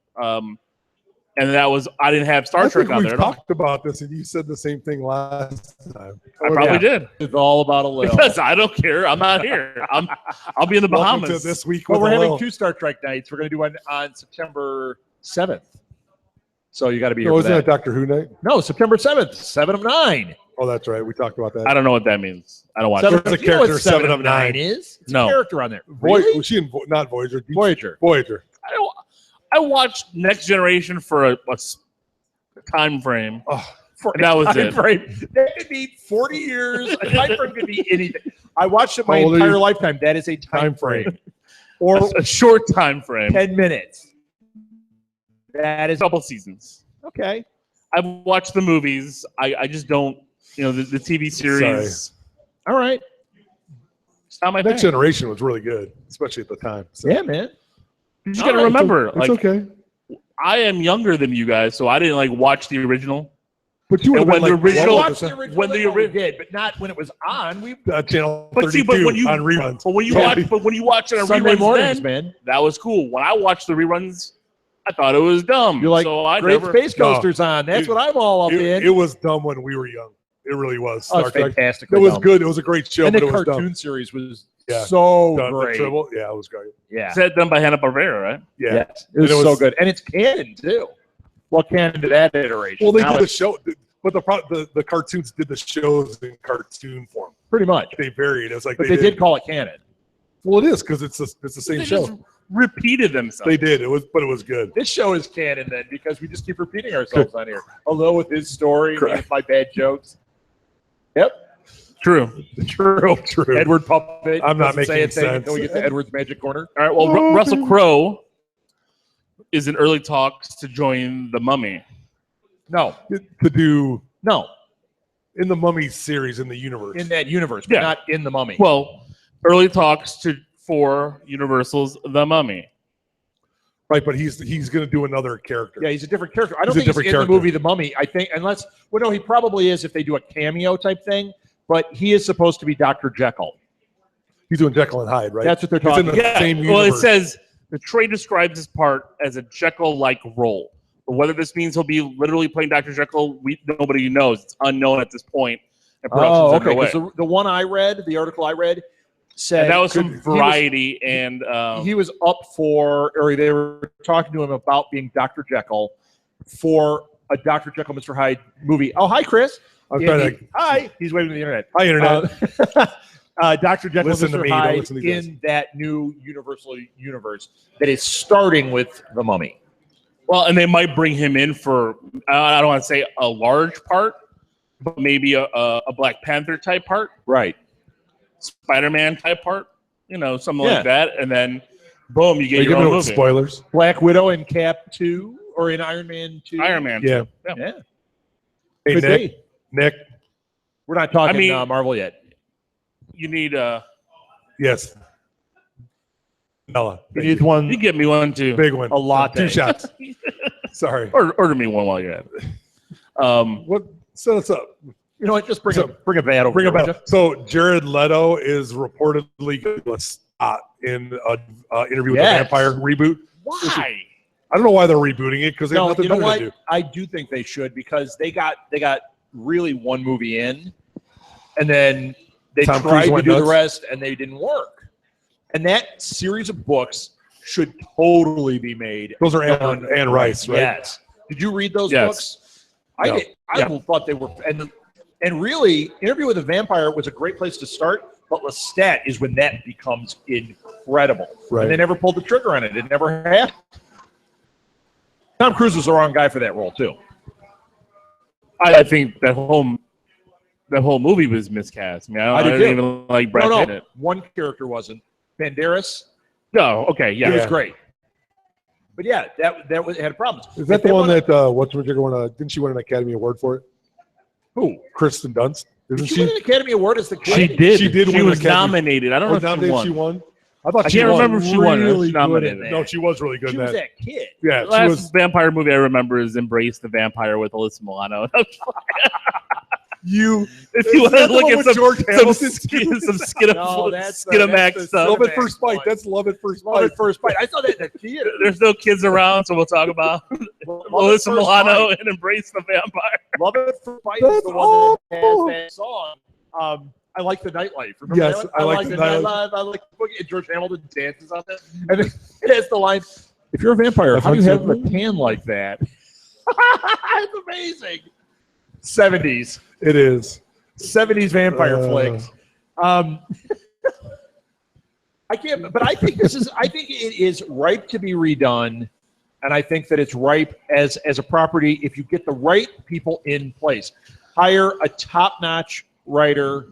And that was, I didn't have Star I Trek think on we've there at all. talked about this, and you said the same thing last time. I probably did. It's all about a Lil. Because I don't care. I'm not here. I'll be in the Welcome Bahamas. to this week Well, with we're a having Lil. 2 Star Trek nights. We're going to do one on September 7th. So you got to be here. Oh, for isn't that that. Doctor Who night? No, September 7th, 7 of 9. Oh, that's right. We talked about that. I don't know what that means. I don't watch Seven- it. There's a You know what character, 7 of 9 is? It's No. a character on there. Was she in not Voyager? Voyager. Voyager. I watched Next Generation for a time frame. Oh, And that was time it. frame. That could be 40 years. A time frame could be anything. I watched it my How old are entire you? lifetime. That is a time frame. Or A short time frame. 10 minutes. That is Couple seasons. okay. I've watched the movies. I just don't, the TV series. All right. It's not my Next thing. Generation was really good, especially at the time. So. Yeah, man. You just All gotta right, remember, It's like, okay. I am younger than you guys, so I didn't like watch the original. But you would And have when been the like original- 12 Watched the or original when the that we ori- did, but not when it was on. We something. Channel But 32 see, but when you- on reruns. But when you Yeah. watch it on Sunday reruns, mornings, then, man. that was cool. When I watched the reruns, I thought it was dumb. You're like, so I great never. Space No. Coaster's on. That's It- what I'm all up It, in. it was dumb when we were young. It really was. Oh, Star it's Trek. fantastic. It was good. It was a great show, And but the it was cartoon dumb. series was Yeah. so The great. Tribble, yeah, it was great. Yeah. Said done by Hanna-Barbera, right? Yeah. Yes. It was, And it so was- good. And it's canon, too. Well, canon to that iteration. Well, they Now did the it's show, but the cartoons did the shows in cartoon form. pretty much. They varied. It was like But they did call it canon. Well, it is because it's the same They show. just repeated themselves. They did. But it was good. This show is canon then because we just keep repeating ourselves on here. Although with his story, me Correct. with my bad jokes. Yep. True. True. True. Edward Puppet. I'm not doesn't say making a thing sense. until we get to Edward's Magic Corner. All right. Well, Russell Crowe is in early talks to join the Mummy. No. To do No. in the Mummy series in the universe. In that universe, but Yeah. not in the Mummy. Well, early talks for Universal's The Mummy. Right, but he's going to do another character. Yeah, he's a different character. I don't He's a think he's different in character. the movie The Mummy. I think, unless, well, no, he probably is if they do a cameo type thing, but he is supposed to be Dr. Jekyll. He's doing Jekyll and Hyde, right? That's what they're He's in talking the about. same Well, it universe. says the trade describes his part as a Jekyll-like role. But whether this means he'll be literally playing Dr. Jekyll, nobody knows. It's unknown at this point. And production's Oh, okay. underway. 'Cause the one I read, the article I read, said And that was from he was- Variety, and he was up for, or they were talking to him about being Dr. Jekyll for a Dr. Jekyll, Mr. Hyde movie. Oh, hi, Chris. I'm Yeah, trying to. hi. He's waving to the internet. Hi, internet. Dr. Jekyll, Listen to Mr. me, don't Hyde listen to these in that new Universal universe that is starting with the Mummy. well, and they might bring him in for I don't want to say a large part, but maybe a Black Panther type part, Right. Spider-Man type part, something Yeah. like that, and then boom, you Are get you your giving own it movie. spoilers? Black Widow in Cap 2 or in Iron Man 2. Iron Man. Yeah. Yeah. Hey, Could Nick. be. Nick. We're not talking I mean- Marvel yet. You need Yes. Nella. You need one, you get me one too. Big one. a latte. 2 shots. Sorry. Order me one while you're at it. What? Set us up. You know what? Just bring So- a vat over Bring here, it would back. So Jared Leto is reportedly going to spot in an interview with Yes. the Vampire reboot. Why? I don't know why they're rebooting it because they have No, nothing you know better what? to do. I do think they should because they got really one movie in, and then they Tom tried Cruise to went do the nuts. rest, and they didn't work. And that series of books should totally be made. Those are on- Anne Rice, right? Yes. Did you read those Yes. books? I No. did. I Yeah. thought they were, and really, Interview with a Vampire was a great place to start. But Lestat is when that becomes incredible. Right. And they never pulled the trigger on it. It never happened. Tom Cruise was the wrong guy for that role too. I think that whole movie was miscast. I mean, I I do didn't too. even like Brad Pitt in it. One character wasn't. Banderas. No, okay, He yeah. was great. But yeah, that had problems. Is that the one that whatchamajigger won? Didn't she win an Academy Award for it? Who? Kristen Dunst. Did she win an Academy Award as the kid? She did. She did She win an was Academy- nominated. I don't know if she won. I thought I she can't won. remember if she won or really she good nominated. at that. No, she was really good She in was that. that kid. Yeah, The she last was. vampire movie I remember is Embrace the Vampire with Alyssa Milano. You. If you want to that the look one at with some George Hamilton? Skinamax that's stuff. Love at Cinemax first bite. one. That's love at first Love bite. at First Bite. I saw that in the theater. There's no kids around, so we'll talk about Love at Alyssa First Milano Bite. and Embrace the Vampire. Love at First Bite That's is the one that awful. has that song. I like the nightlife. Remember Yes, that one? I like the nightlife. I like the boogie. And George Hamilton dances on it. And then it has the line, if you're a vampire, how do you have a tan like that? It's amazing. 70s. It is. 70s vampire flicks. I can't, but I think it is ripe to be redone. And I think that it's ripe as a property if you get the right people in place. Hire a top-notch writer,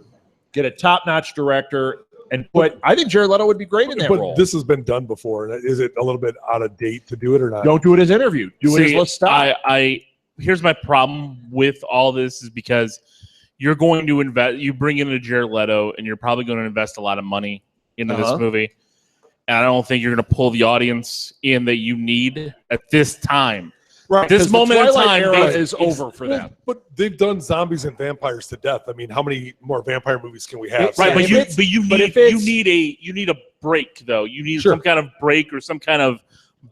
get a top-notch director, and I think Jared Leto would be great in that role. But this has been done before. Is it a little bit out of date to do it or not? Don't do it as interview. Do it as let's stop. Here's my problem with all this is because you're going to invest. You bring in a Jared Leto, and you're probably going to invest a lot of money into this movie. And I don't think you're going to pull the audience in that you need at this time. Right. This moment in Twilight time era is over for them. But they've done zombies and vampires to death. I mean, how many more vampire movies can we have? Right, Yeah, but you need a break though. You need some kind of break or some kind of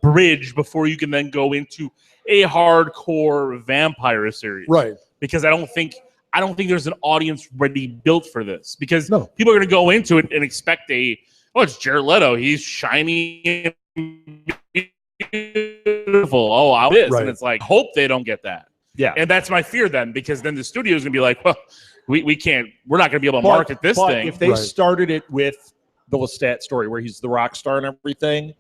bridge before you can then go into a hardcore vampire series. Right. Because I don't think there's an audience ready built for this. Because No. people are going to go into it and expect it's Jared Leto. He's shiny and beautiful. Oh, I this. Right. And it's like, hope they don't get that. Yeah. And that's my fear then, because then the studio is going to be like, well, we can't, we're not going to be able to market this thing. If they started it with the Lestat story where he's the rock star and everything,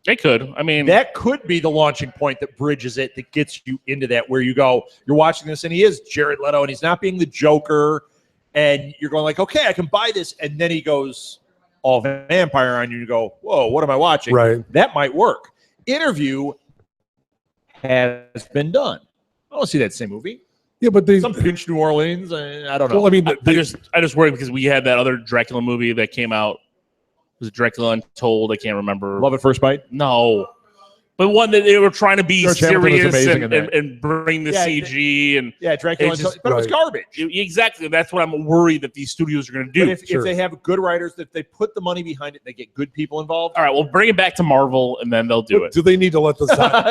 they could. I mean, that could be the launching point that bridges it, that gets you into that, where you go, you're watching this and he is Jared Leto and he's not being the Joker. And you're going like, okay, I can buy this. And then he goes all vampire on you. You go, whoa, what am I watching? Right. That might work. Interview has been done. I don't see that same movie. Yeah, but Some pinch New Orleans. I don't know. Well, I mean, I just worry because we had that other Dracula movie that came out. Was it Dracula Untold? I can't remember. Love at First Bite? No. But one that they were trying to be George Hamilton was serious amazing in that. and bring the CG and Yeah, Dracula Untold. But it was garbage. exactly. That's what I'm worried that these studios are going to do. But if they have good writers, that they put the money behind it, they get good people involved. All right, well, bring it back to Marvel, and then they'll do it. Do they need to let the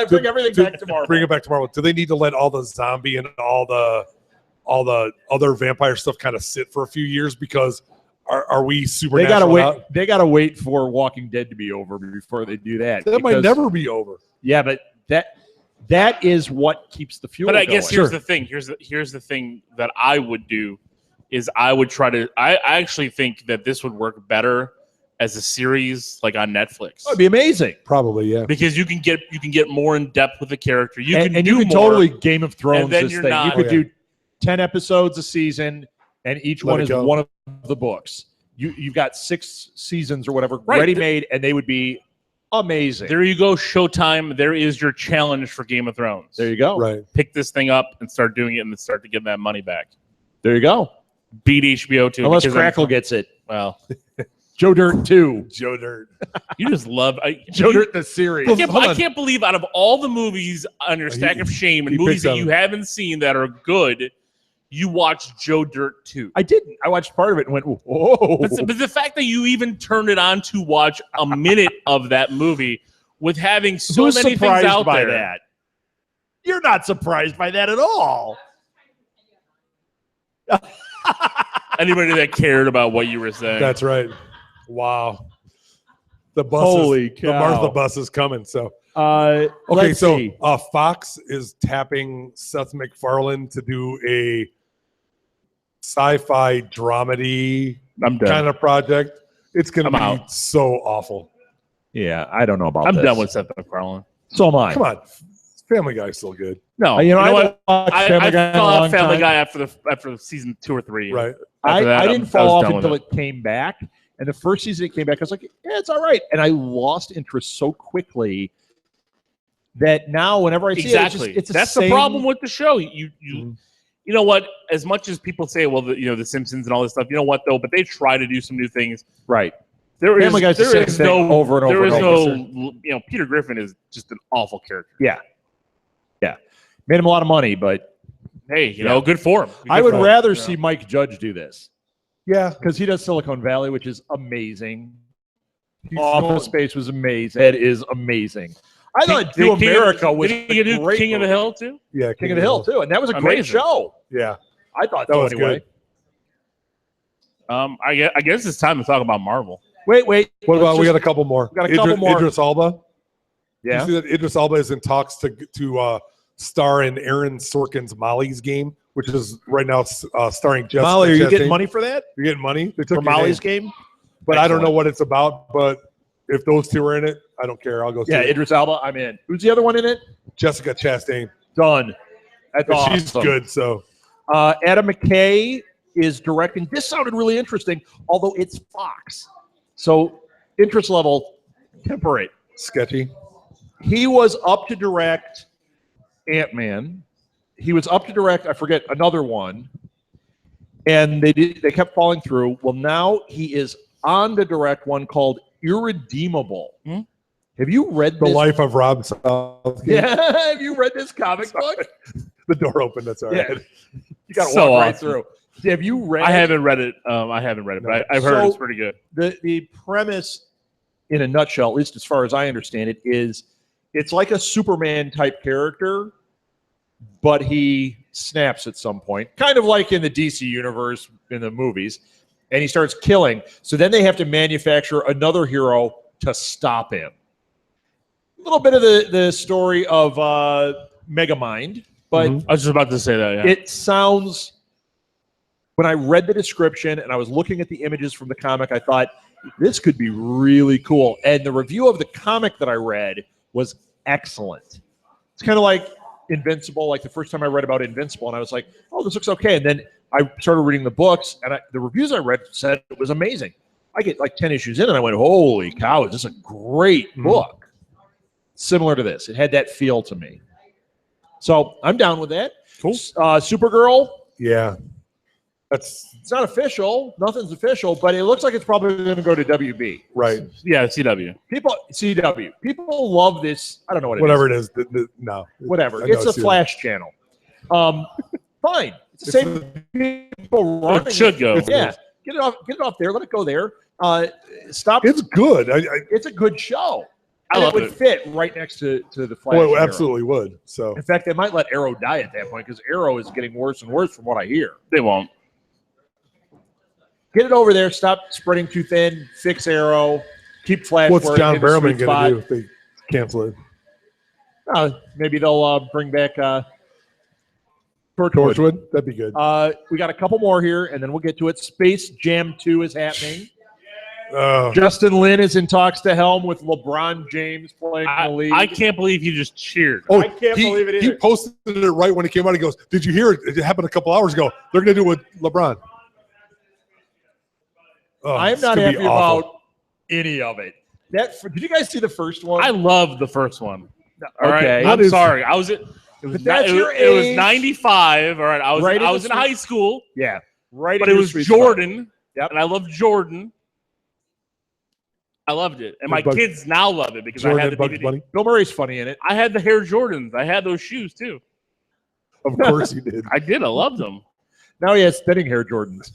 Bring everything back to Marvel. Bring it back to Marvel. Do they need to let all the zombie and all the other vampire stuff kind of sit for a few years? Because are we supernatural? They gotta wait. out? They gotta wait for Walking Dead to be over before they do that. That might never be over. Yeah, but that is what keeps the fuel. But I guess going. here's the thing. Here's the thing that I would do is I would try to. I actually think that this would work better as a series, like on Netflix. It'd be amazing. Probably, yeah. Because you can get more in depth with the character. You can you can more, totally Game of Thrones and then this you're thing. not- You could do 10 episodes a season, and each Let one it is go. one of the books. You've got 6 seasons or whatever Right. ready made, and they would be amazing. There you go, Showtime. There is your challenge for Game of Thrones. There you go. Right. Pick this thing up and start doing it, and start to get that money back. There you go. Beat HBO too. Unless because Crackle gets it. well, Joe Dirt 2. Joe Dirt. you just love Joe Dirt the series. I can't believe out of all the movies on your stack of shame and he movies picks that on you them. haven't seen that are good, you watched Joe Dirt 2. I didn't. I watched part of it and went, whoa. But the fact that you even turned it on to watch a minute of that movie with having so Who's many surprised things out by there. that? You're not surprised by that at all. Anybody that cared about what you were saying. That's right. Wow. The bus Holy the cow. Martha bus is coming. So Okay, okay, so Fox is tapping Seth MacFarlane to do a sci-fi dramedy I'm done. kind of project. It's going to I'm be out. so awful. yeah, I don't know about I'm this. done with Seth MacFarlane. So am I. Come on, Family Guy's still good, No, You know what? I watched I Family Guy in a fell long off Family time. Guy after season 2 or 3. right? After that, I I didn't was fall off done with until it came back, And the first season it came back, I was like, yeah, it's all right. And I lost interest so quickly that now whenever I see Exactly. it's That's the problem with the show. You know what? As much as people say, well, the Simpsons and all this stuff, you know what though? But they try to do some new things. Right. Family Guy's the same thing over and over. There is and over. no, Peter Griffin is just an awful character. Yeah. Made him a lot of money, but hey, good for him. I would rather see Mike Judge do this. Yeah. Because he does Silicon Valley, which is amazing. Office Space was amazing. That is amazing. I thought Do America was did he do great King of the Hill too? Yeah, King of the Hill too, and that was a great show. Yeah, I thought that so was anyway. good. I guess it's time to talk about Marvel. Wait. What about we got a couple more? We got a couple more. Idris Elba. Yeah. You see that Idris Elba is in talks to star in Aaron Sorkin's Molly's Game, which is right now starring Jessica Molly, are you Chastain. getting money for that? You're getting money? They took For your Molly's name. Game? But I don't know Excellent. what it's about. But if those two are in it, I don't care. I'll go see Yeah, it. Idris Elba, I'm in. Who's the other one in it? Jessica Chastain. Done. That's And awesome. she's good, so. Adam McKay is directing. This sounded really interesting, although it's Fox. So interest level, temperate. Sketchy. He was up to direct Ant-Man. He was up to direct, I forget, another one. And they kept falling through. Well, now he is on to direct one called Irredeemable. Have you read The this? Life of Rob Southgate. Yeah, have you read this comic book? The door opened. That's all right. Yeah. You got to So walk right awesome. through. Have you read I haven't read it. But I've heard it's pretty good. The premise, in a nutshell, at least as far as I understand it, is it's like a Superman type character, but he snaps at some point, kind of like in the DC universe in the movies, and he starts killing. So then they have to manufacture another hero to stop him. A little bit of the story of Megamind, but I was just about to say that. Yeah. it sounds. When I read the description and I was looking at the images from the comic, I thought this could be really cool. And the review of the comic that I read was excellent. It's kind of like Invincible, like the first time I read about Invincible, and I was like, oh, this looks okay. And then I started reading the books, and the reviews I read said it was amazing. I get like 10 issues in, and I went, holy cow, is this a great book? Similar to this. It had that feel to me. So I'm down with that. Cool. Supergirl. Yeah. It's not official. Nothing's official, but it looks like it's probably going to go to WB. Right. Yeah, CW. CW. People love this. I don't know what Whatever it is. No. Whatever. I know It's a CW. Flash channel. Fine. It's the same people running. It should go. Yeah. Get it off there. Let it go there. Stop. It's good. It's a good show. I And love it would it. fit right next to the Flash. Well, it hero. absolutely would. So In fact, they might let Arrow die at that point because Arrow is getting worse and worse from what I hear. They won't. Get it over there. Stop spreading too thin. Fix Arrow. Keep Flash. what's where John in the sweet Barrowman going to spot. do if they cancel it? Maybe they'll bring back Torchwood. Torchwood? That'd be good. We got a couple more here, and then we'll get to it. Space Jam 2 is happening. Oh, Justin Lin is in talks to helm with LeBron James playing in the league. I can't believe you just cheered. oh, I can't believe it He either. posted it right when it came out. He goes, "Did you hear it? It happened a couple hours ago. They're going to do it with LeBron." Oh, I am it's not gonna be happy awful. about any of it. Did you guys see the first one? I love the first one. All Okay. right, What I'm is- sorry. I was. It was, But that's it, your it was age. 95. All right, I was. Right in I the was in sweet- high school, yeah, right. but in it your was sweet spot. Jordan. Yep. And I love Jordan. I loved it, and my Bugs- kids now love it because Jordan I had and the Bugs DVD. Bunny. Bill Murray's funny in it. I had the Hair Jordans. I had those shoes too. Of course you did. I did. I loved them. Now he has thinning hair Jordans.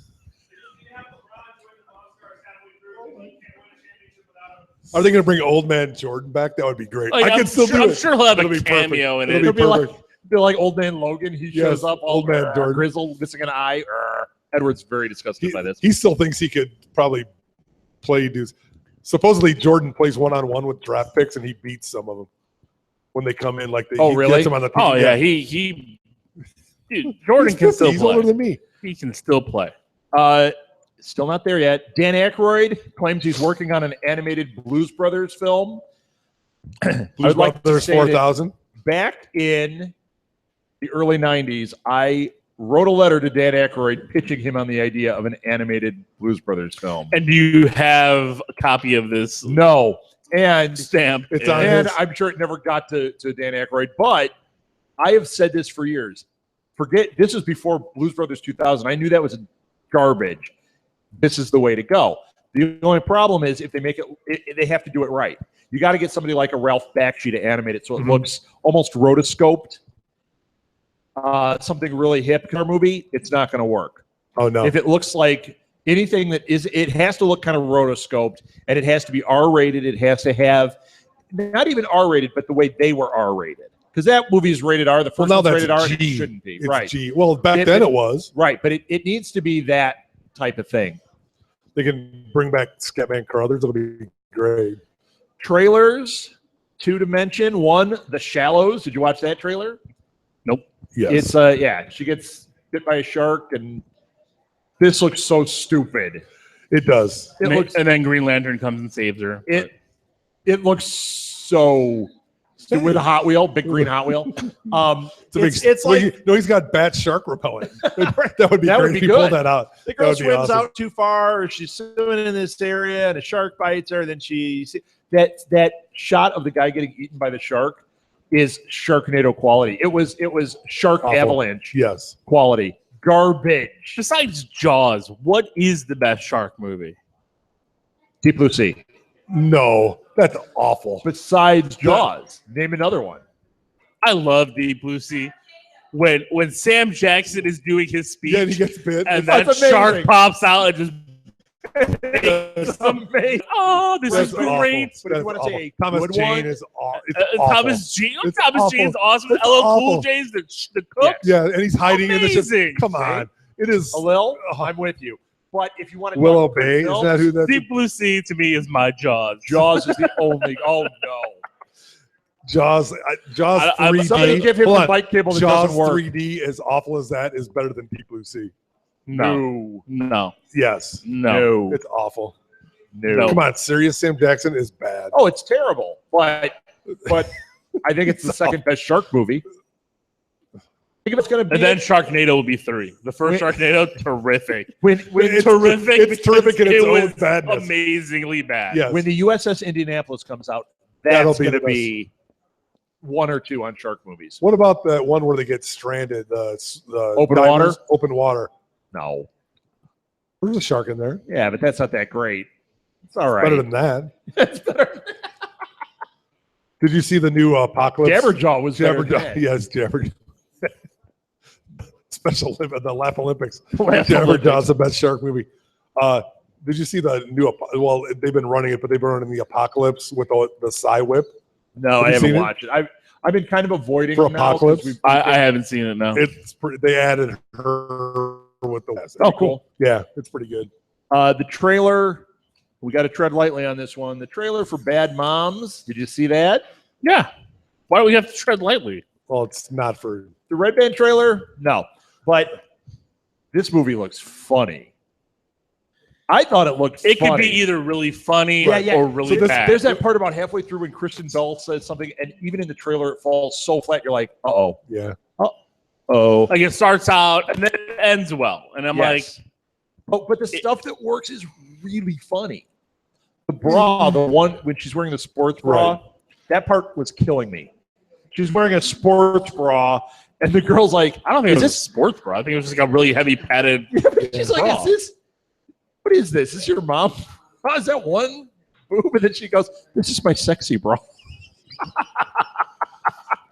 Are they going to bring Old Man Jordan back? That would be great. Like, I I'm can still sure, do I'm it. sure he'll have It'll a be perfect. cameo in It'll it. be It'll be like, perfect. like Old Man Logan. He shows Yes, up, Old Man Jordan. grizzled, missing an eye. Edward's very disgusted by this. He still thinks he could probably play dudes. Supposedly Jordan plays one-on-one with draft picks, and he beats some of them when they come in. Like, Oh, he really? gets them on the Oh yeah, he dude, Jordan He's can 50. still He's older play. than me. He can still play. Still not there yet. Dan Aykroyd claims he's working on an animated Blues Brothers film. Blues I'd like to Brothers say that 4,000. back in the early 90s, I wrote a letter to Dan Aykroyd pitching him on the idea of an animated Blues Brothers film. And do you have a copy of this? No. And Stamp. It's on and his- I'm sure it never got to Dan Aykroyd, but I have said this for years. This was before Blues Brothers 2000. I knew that was garbage. This is the way to go. The only problem is if they make it, they have to do it right. You got to get somebody like a Ralph Bakshi to animate it so it looks almost rotoscoped. Something really hip in our movie, it's not going to work. Oh no! If it looks like anything that is, it has to look kind of rotoscoped, and it has to be R-rated. It has to have not even R-rated, but the way they were R-rated. Because that movie is rated R. The first now one's that's rated R. It G. shouldn't be. It's Right. G. Well, back then it was. Right, but it needs to be that type of thing. They can bring back Scatman Crothers. It'll be great. Trailers, two to mention. One, The Shallows. Did you watch that trailer? Yes. It's she gets bit by a shark, and this looks so stupid. It does. It looks And then Green Lantern comes and saves her. it looks so stupid with a Hot Wheel, big green Hot Wheel. It's like he's got bat shark repellent. That would be That great would be if he pulled good. that out. the That girl would be swims awesome. out too far, or she's swimming in this area, and a shark bites her. Then that shot of the guy getting eaten by the shark is Sharknado quality. It was Shark Awful. Avalanche Yes. quality. Garbage. Besides Jaws, what is the best shark movie? Deep Blue Sea. No, that's awful. Besides Jaws, name another one. I love Deep Blue Sea. When Sam Jackson is doing his speech Yeah, he gets bit. and That's that shark amazing. pops out and just It's amazing. oh, this That's is awful. great. But if you That's want to awful. say Thomas good Jane one, is awful. Thomas Jane. It's Thomas awful. Jane's awesome. It's LL Cool awful. J's the cook. Yeah, and he's hiding in the ship. Amazing. Come on. It is a little, I'm with you. But if you want to Willow talk great Bay. Is films, that who that is? Deep Blue Sea to me is my Jaws. Jaws is the only. Oh no! Jaws I- 3D. Somebody give him Hold the on. bike cable that Jaws doesn't work. 3D, as awful as that, is better than Deep Blue Sea. No. Yes. No. It's awful. No. Come on, serious Sam Jackson is bad. Oh, it's terrible. But I think it's the second best shark movie. I think if it's going to be And then Sharknado will be 3. The first Wait. Sharknado, terrific. when It's terrific. It's terrific in because its it own was badness. amazingly bad. Yes. when the USS Indianapolis comes out, That'll that's be going to the best. be 1 or 2 on shark movies. What about that one where they get stranded? The Open divers? water? Open water. No. There's a shark in there. Yeah, but that's not that great. It's all right. Better than that. It's better. Did you see the new Apocalypse? Jabberjaw was better than Jabberjaw. that. Yes, Jabberjaw. Special Olympic, the Laugh Olympics. Laugh Jabberjaw's the best shark movie. Did you see the new? Well, they've been running it, but they've been running the Apocalypse with the Psy Whip. No, Have I you haven't seen it? watched it. I've been kind of avoiding For them now 'cause Apocalypse? we've- I haven't seen it, no. It's pretty. They added her with the. Oh, cool. Yeah, it's pretty good. The trailer, we got to tread lightly on this one. The trailer for Bad Moms. Did you see that? Yeah. Why do we have to tread lightly? Well, it's not for. The Red Band trailer? No. But this movie looks funny. I thought it looked It funny. could be either really funny Yeah. or really So bad. there's that part about halfway through when Kristen Bell says something, and even in the trailer, it falls so flat, you're like, uh-oh. Yeah. Oh. Like it starts out and then it ends well. And I'm like, but the stuff that works is really funny. The bra, the one when she's wearing the sports bra, Right. that part was killing me. She's wearing a sports bra, and the girl's like, I don't think it Is was this- a sports bra. I think it was just like a really heavy padded. she's like, bra. is this? What is this? Is your mom? Oh, is that one boob? And then she goes, this is my sexy bra.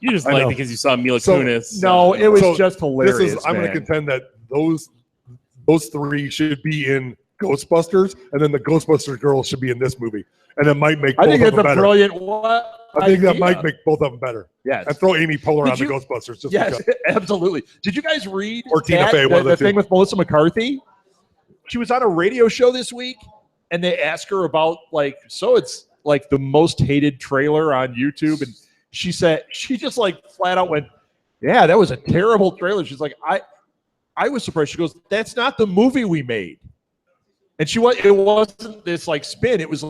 You just I like know. it because you saw Mila So, Kunis. No, it was So, just hilarious. This is. I'm going to man. contend that those three should be in Ghostbusters, and then the Ghostbusters girls should be in this movie, and it might make I both think of it's them a better. brilliant what? I think that idea. might make both of them better. Yes. And throw Amy Poehler Did on the you- Ghostbusters. Just Yes, because. absolutely. Did you guys read Or Tina that, Fey, one of the the two. thing with Melissa McCarthy? She was on a radio show this week, and they asked her about so it's like the most hated trailer on YouTube, and she said she just flat out went, "Yeah, that was a terrible trailer." She's like, I was surprised. She goes, "That's not the movie we made." And it wasn't this spin. It was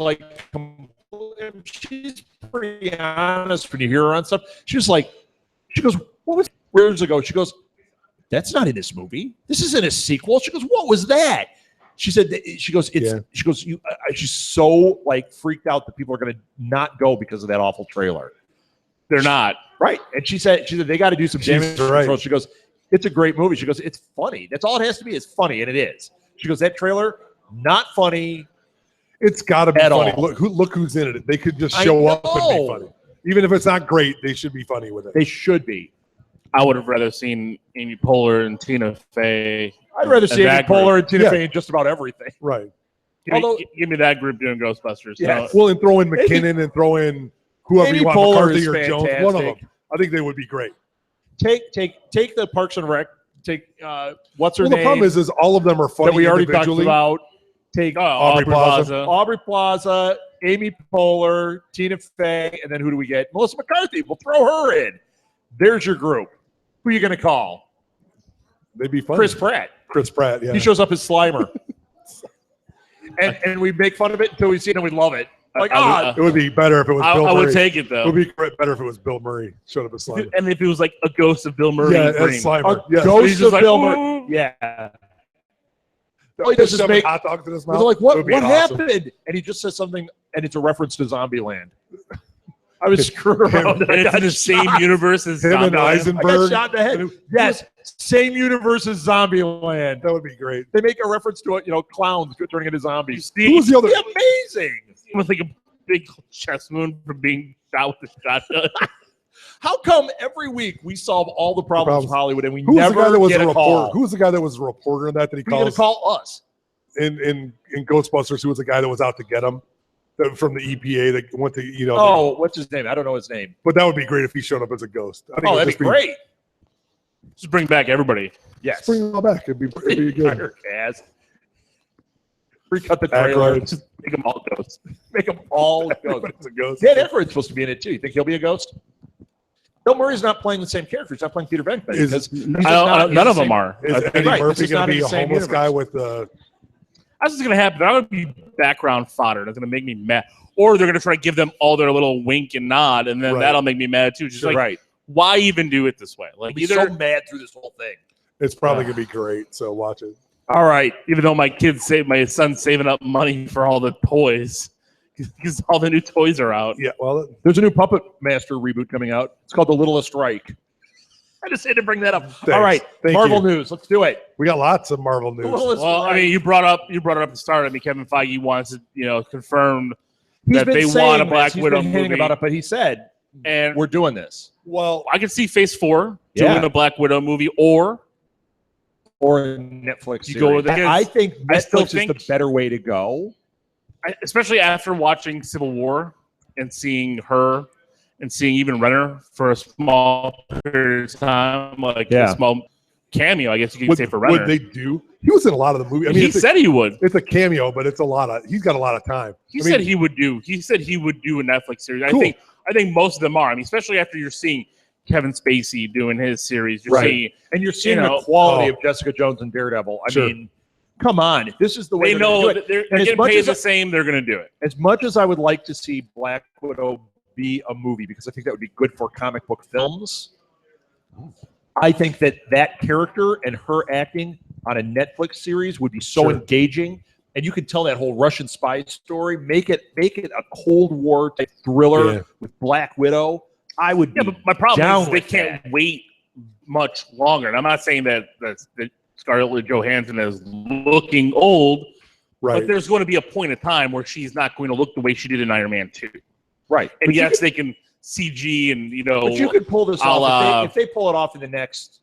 she's pretty honest when you hear her on stuff. She goes, "What was years ago?" She goes, that's not in this movie. This isn't a sequel. She goes, what was that? She said, she's so like freaked out that people are going to not go because of that awful trailer. They're not. Right. And she said they got to do some damage control. Right. She goes, it's a great movie. She goes, it's funny. That's all it has to be is funny. And it is. She goes, that trailer, not funny. It's got to be At funny. all. Look who's in it. They could just show up and be funny. Even if it's not great, they should be funny with it. They should be. I would have rather seen Amy Poehler and Tina Fey. I'd rather see Amy Poehler and Tina Yeah. Fey in just about everything. Right. Give me that group doing Ghostbusters. Yes. Well, and throw in McKinnon and throw in whoever Amy you want, Poehler McCarthy is or Jones. One of them. fantastic. I think they would be great. Take the Parks and Rec. Take what's her Well, name? the problem is all of them are funny that we already talked individually. about. Take Aubrey Plaza. Aubrey Plaza, Amy Poehler, Tina Fey, and then who do we get? Melissa McCarthy. We'll throw her in. There's your group. Who are you going to call? They'd be funny. Chris Pratt. Chris Pratt, yeah. He shows up as Slimer. and we make fun of it until we see it and we love it. Like, It would be better if it was Bill I Murray. would take it, It though. would be better if it was Bill Murray showed up as Slimer. And if it was like a ghost of Bill Murray. Yeah, in green. as Slimer. a Yeah. ghost He's of just like, Bill "Ooh." Murray. Yeah. All All he does is make hot dogs in his they're mouth. like, It what would be awesome. happened? And he just says something, and it's a reference to Zombieland. I was screwed around. And it's in the same universe as Him and Zombieland. I Eisenberg. got shot in the head. Yes, same universe as Zombieland. That would be great. They make a reference to it, clowns turning into zombies. Who was the other? It'd be amazing. With like a big chest wound from being shot with a shotgun. How come every week we solve all the problems of Hollywood and we Who was the guy never that was get a a reporter? call? Who was the guy that was a reporter in that he Who's going to calls call us? in Ghostbusters? Who was the guy that was out to get him from the EPA that went to Oh, what's his name? I don't know his name. But that would be great if he showed up as a ghost. I think it Oh, would that'd just be great. Just bring back everybody. Yes. Bring them all back. It'd be good. Entire cast. Recut the trailer. Aykroyd. Just make them all ghosts. Make them all ghosts. Everybody's a ghost. Dan Aykroyd's supposed to be in it too. You think he'll be a ghost? Bill Murray's not playing the same character. He's not playing Peter Venkman. Is- because he's None the of them same- are. Is I Eddie Right, Murphy this is going not to in be the a same homeless guy That's with what's going to happen. That would be background fodder. That's going to make me mad. Or they're going to try to give them all their little wink and nod, and then Right. that'll make me mad too. Just like, right. why even do it this way? Like, I'll be either, so mad through this whole thing. It's probably going to be great. So watch it. All right. even though my son's saving up money for all the toys because all the new toys are out. Yeah. Well, There's a new Puppet Master reboot coming out. It's called The Littlest Reich. I just had to bring that up. All right. Thank Marvel you. news. Let's do it. we got lots of Marvel The news. Littlest Well, I Reich. mean, you brought it up at the start. I mean, Kevin Feige wants to, confirm He's that been they saying want a this. Black He's Widow been hinting movie. about it, but he said And we're doing this. Well, I can see Phase 4 Yeah. doing a Black Widow movie, or Or a Netflix You series. go with it. I think I still Netflix is think- the better way to go. especially after watching Civil War and seeing her and seeing even Renner for a small period of time, like Yeah. a small cameo, I guess you could what say for Renner. would they do? He was in a lot of the movies. I mean, he it's, said he would. it's a cameo, but it's a lot of. He's got a lot of time. He I mean, said he would do. He said he would do a Netflix series. Cool. I think most of them are. I mean, especially after you're seeing Kevin Spacey doing his series. You're Right. seeing And you're seeing You know, the quality oh. of Jessica Jones and Daredevil. I Sure. mean, come on. If this is the way they they're gonna know do that it. they're And as getting much paid as the I- same. They're going to do it. As much as I would like to see Black Widow be a movie, because I think that would be good for comic book films, I think that character and her acting on a Netflix series would be so Sure. engaging. And you can tell that whole Russian spy story, make it a Cold War type thriller Yeah. with Black Widow. I would Yeah, be but my problem down is they with can't that. wait much longer. And I'm not saying that Scarlett Johansson is looking old, right. but there's going to be a point in time where she's not going to look the way she did in Iron Man 2. right. And But you yes, could- they can CG and, But you could pull this a la- off if they pull it off in the next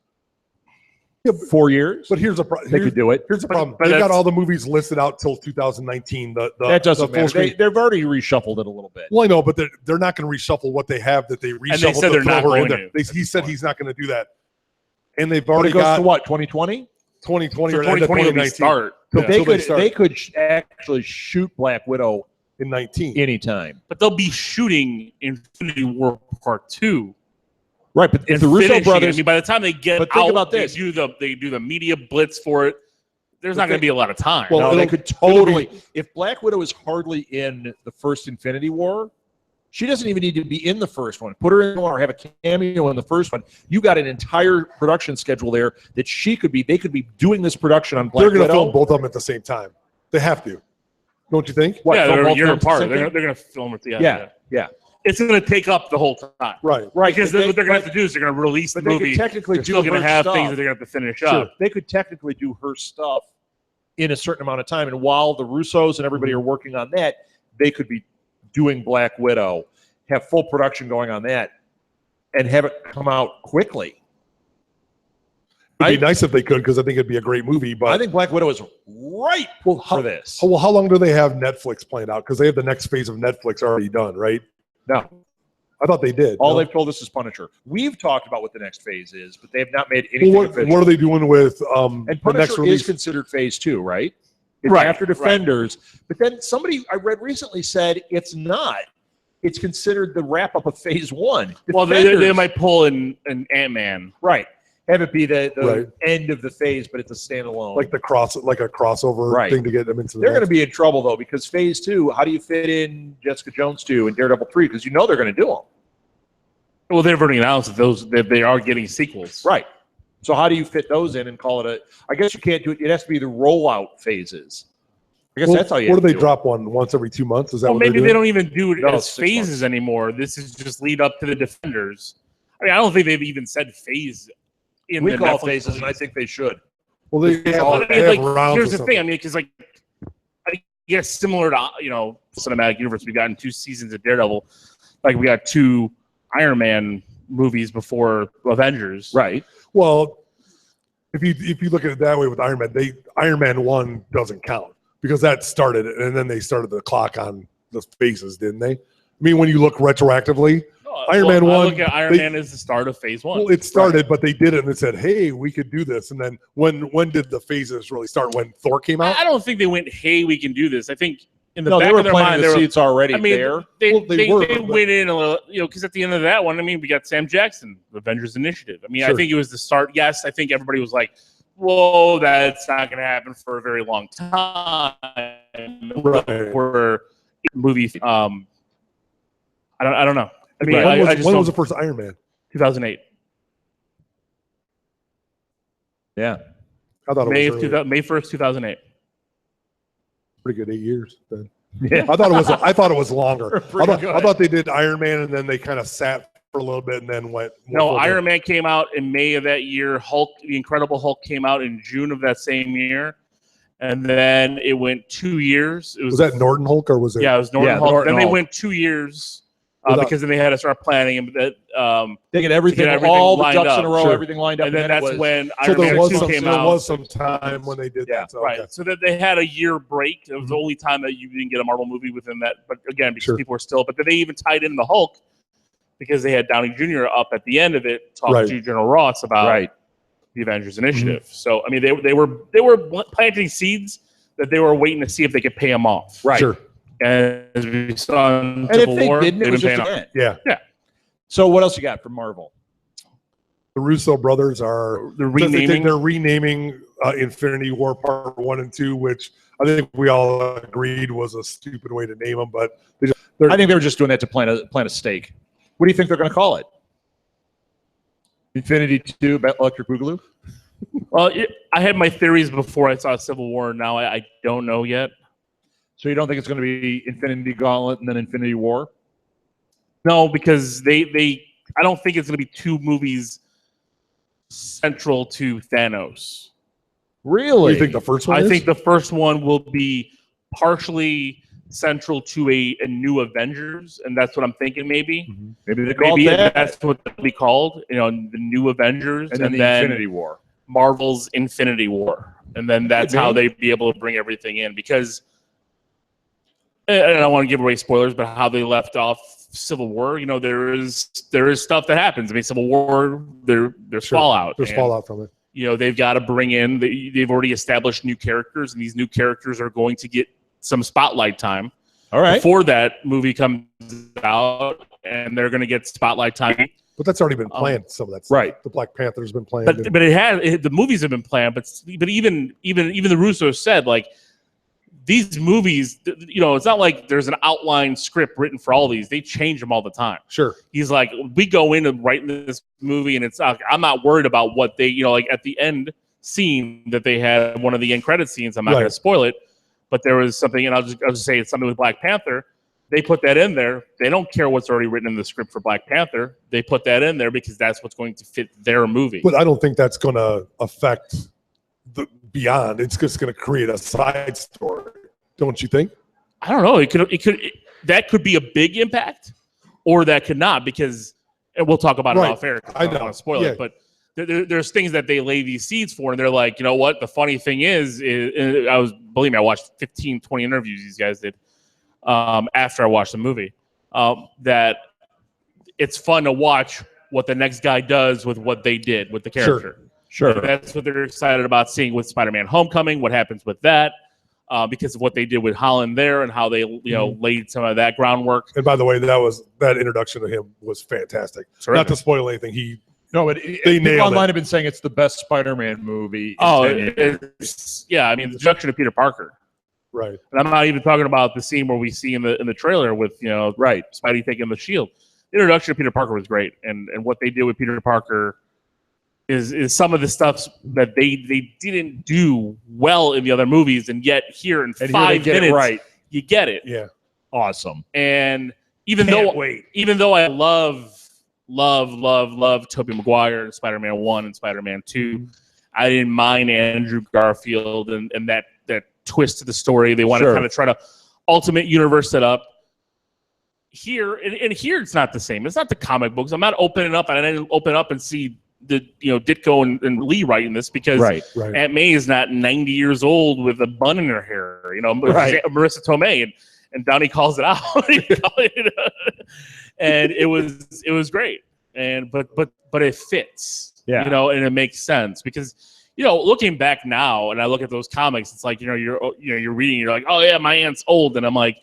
Yeah, but- 4 years. But here's a they could do it. Here's the problem. but They've got that's- all the movies listed out till 2019. The That doesn't the full matter. screen. They've already reshuffled it a little bit. Well, I know, but they're not going to reshuffle what they have that they reshuffled. they said to they're throw not her in going there. to. He said he's not going to do that. And they've But already it goes got to what, 2020? 2020 so or end of 2020 will be 2019 start. Till- Yeah. They till could start they could actually shoot Black Widow in 19. anytime. But they'll be shooting Infinity War Part 2. Right, but if And the Russo finishing it. brothers, I mean, by the time they get But think out, about this. they do the media blitz for it. There's not going to be a lot of time. Well, no, they it'll- could totally. If Black Widow is hardly in the first Infinity War, She doesn't even need to be in the first one. Put her in or have a cameo in the first one. You got an entire production schedule there that they could be doing this production on Black They're going to Widow. film both of them at the same time. They have to. Don't you think? Yeah, film they're both a year films at the apart. same They're time? going to film it together. Yeah. It's going to take up the whole time. Right. Because what they're going to have to do is they're going to release the But they could movie. technically They're do still going to her have stuff. things that they're going to have to finish Sure. up. They could technically do her stuff in a certain amount of time. And while the Russos and everybody are working on that, they could be doing Black Widow, have full production going on that, and have it come out quickly. It'd be nice if they could, because I think it'd be a great movie. But I think Black Widow is right for this. How long do they have Netflix planned out? Because they have the next phase of Netflix already done, right? No. I thought they did. All no? they've told us is Punisher. We've talked about what the next phase is, but they have not made anything Well, official. what are they doing with And the Punisher next release? is considered phase 2, right? It's Right, after Defenders. But then somebody I read recently said it's not. It's considered the wrap-up of phase 1. Well, they Defenders- might pull an Ant-Man. Right. Have it be the Right. end of the phase, but it's a standalone. like a crossover Right. thing to get them into the They're going to next. be in trouble, though, because phase 2, how do you fit in Jessica Jones 2 and Daredevil 3? Because you know they're going to do them. Well, they've already announced that they are getting sequels. Right. So how do you fit those in and call it a... I guess you can't do it. It has to be the rollout phases. I guess Well, that's how you What have do to they do drop one once every 2 months? Is that Well, what maybe they're they doing? don't even do it No, as 6 phases months. anymore. This is just lead up to the Defenders. I mean, I don't think they've even said phase in We the call Netflix phases, and I release. think they should. Well, they have, Well, I they mean, have like, rounds here's or the something. thing. I mean, because I guess similar to cinematic universe, we've gotten 2 seasons of Daredevil. Like we got 2 Iron Man movies before Avengers. Right. Well, if you look at it that way with Iron Man, Iron Man 1 doesn't count because that started it, and then they started the clock on the phases, didn't they? I mean, when you look retroactively, Iron Man I 1, look at Iron they- Man as the start of phase 1. well, it started, but they did it and they said, "Hey, we could do this." And then when did the phases really start? When Thor came out? I don't think they went, "Hey, we can do this." I think in the No, back they were of their planting mind, the they were. seeds already I mean, there. they Well, they were, but- went in a little, because at the end of that one, I mean, we got Sam Jackson, the Avengers Initiative. I mean, I Sure. think it was the start. Yes, I think everybody was like, "Whoa, that's not going to happen for a very long time." Right. For movie, I don't know. I mean, When I just was don't- the first Iron Man? 2008, Yeah. I thought it May was of earlier. 2000, May 1st, 2008. Pretty good 8 years then. Yeah. I thought it was longer. I Pretty thought, good. I thought they did Iron Man and then they kind of sat for a little bit and then went. No, Iron Man came out in May of that year. Hulk, the Incredible Hulk, came out in June of that same year, and then it went 2 years. It Was that Norton Hulk or was it? Yeah, it was Norton Yeah, Hulk. Norton Then they Hulk. went 2 years Without- because then they had to start planning, and that They get everything, everything all the lined ducks up. in a row, Sure. everything lined up. and then it that's was- when So Iron there Man was 2 some. came There out. was some time when they did Yeah, that. So, Right, okay. so that they had a year break. It was the only time that you didn't get a Marvel movie within that. But again, because Sure. people were still. But then they even tied in the Hulk because they had Downey Jr. up at the end of it talking Right. to General Ross about Right. the Avengers Initiative. So I mean, they were planting seeds that they were waiting to see if they could pay them off. Right. Sure. And as we saw in And if Civil they War, didn't, they've it was been just paying an off. end. Yeah. So what else you got from Marvel? The Russo brothers are They're renaming. They're renaming Infinity War Part 1 and 2, which I think we all agreed was a stupid way to name them. But I think they were just doing that to plant a stake. What do you think they're going to call it? Infinity 2 Electric Boogaloo? Well, I had my theories before I saw Civil War. Now I don't know yet. So you don't think it's going to be Infinity Gauntlet and then Infinity War? No, because I don't think it's going to be 2 movies central to Thanos. Really? you think the first one? I is? think the first one will be partially central to a new Avengers, and that's what I'm thinking. Maybe Maybe they call maybe it that. that's what it'll be called. The new Avengers, And then the Infinity War. Marvel's Infinity War, and then that's how they'd be able to bring everything in. Because, and I don't want to give away spoilers, but how they left off Civil War, there is stuff that happens. I mean, Civil War, there's Sure. fallout. There's and, fallout from it. They've got to bring in. They've already established new characters, and these new characters are going to get some spotlight time All right. before that movie comes out, and they're going to get spotlight time. But that's already been planned. Some of that stuff. Right. The Black Panther's been planned. But the movies have been planned. But even the Russos said, like, these movies, it's not like there's an outline script written for all these. They change them all the time. Sure. He's like, we go into writing this movie, and it's I'm not worried about what they, like at the end scene that they had, one of the end credit scenes. I'm not going to spoil it, but there was something, and I'll just say it's something with Black Panther. They put that in there. They don't care what's already written in the script for Black Panther. They put that in there because that's what's going to fit their movie. But I don't think that's going to affect the beyond. It's just going to create a side story, don't you think? I don't know. That could be a big impact, or that could not, because, and we'll talk about it off air. I don't want to spoil it, but there's things that they lay these seeds for, and they're like, you know what? The funny thing is believe me, I watched 15, 20 interviews these guys did after I watched the movie. That it's fun to watch what the next guy does with what they did with the character. Sure. And that's what they're excited about seeing with Spider-Man Homecoming, what happens with that, because of what they did with Holland there and how they laid some of that groundwork. And by the way, that introduction to him was fantastic. Terrific. Not to spoil anything, they people online have been saying it's the best Spider-Man movie. The introduction of Peter Parker. Right. And I'm not even talking about the scene where we see in the trailer with Spidey taking the shield. The introduction of Peter Parker was great, and what they did with Peter Parker is some of the stuff that they didn't do well in the other movies, and yet here in 5 minutes, you get it. Yeah. Awesome. And even though I love Tobey Maguire and Spider-Man 1 and Spider-Man 2, I didn't mind Andrew Garfield and that twist to the story. They want to kind of try to ultimate universe it up. Here and here it's not the same. It's not the comic books. I'm not opening up, and I didn't open up and see the Ditko and Lee writing this because Aunt May is not 90 years old with a bun in her hair. Marissa Tomei and Downey calls it out. And it was great. And but it fits. Yeah. And it makes sense because looking back now and I look at those comics, it's like you're reading, you're like, oh yeah, my aunt's old, and I'm like,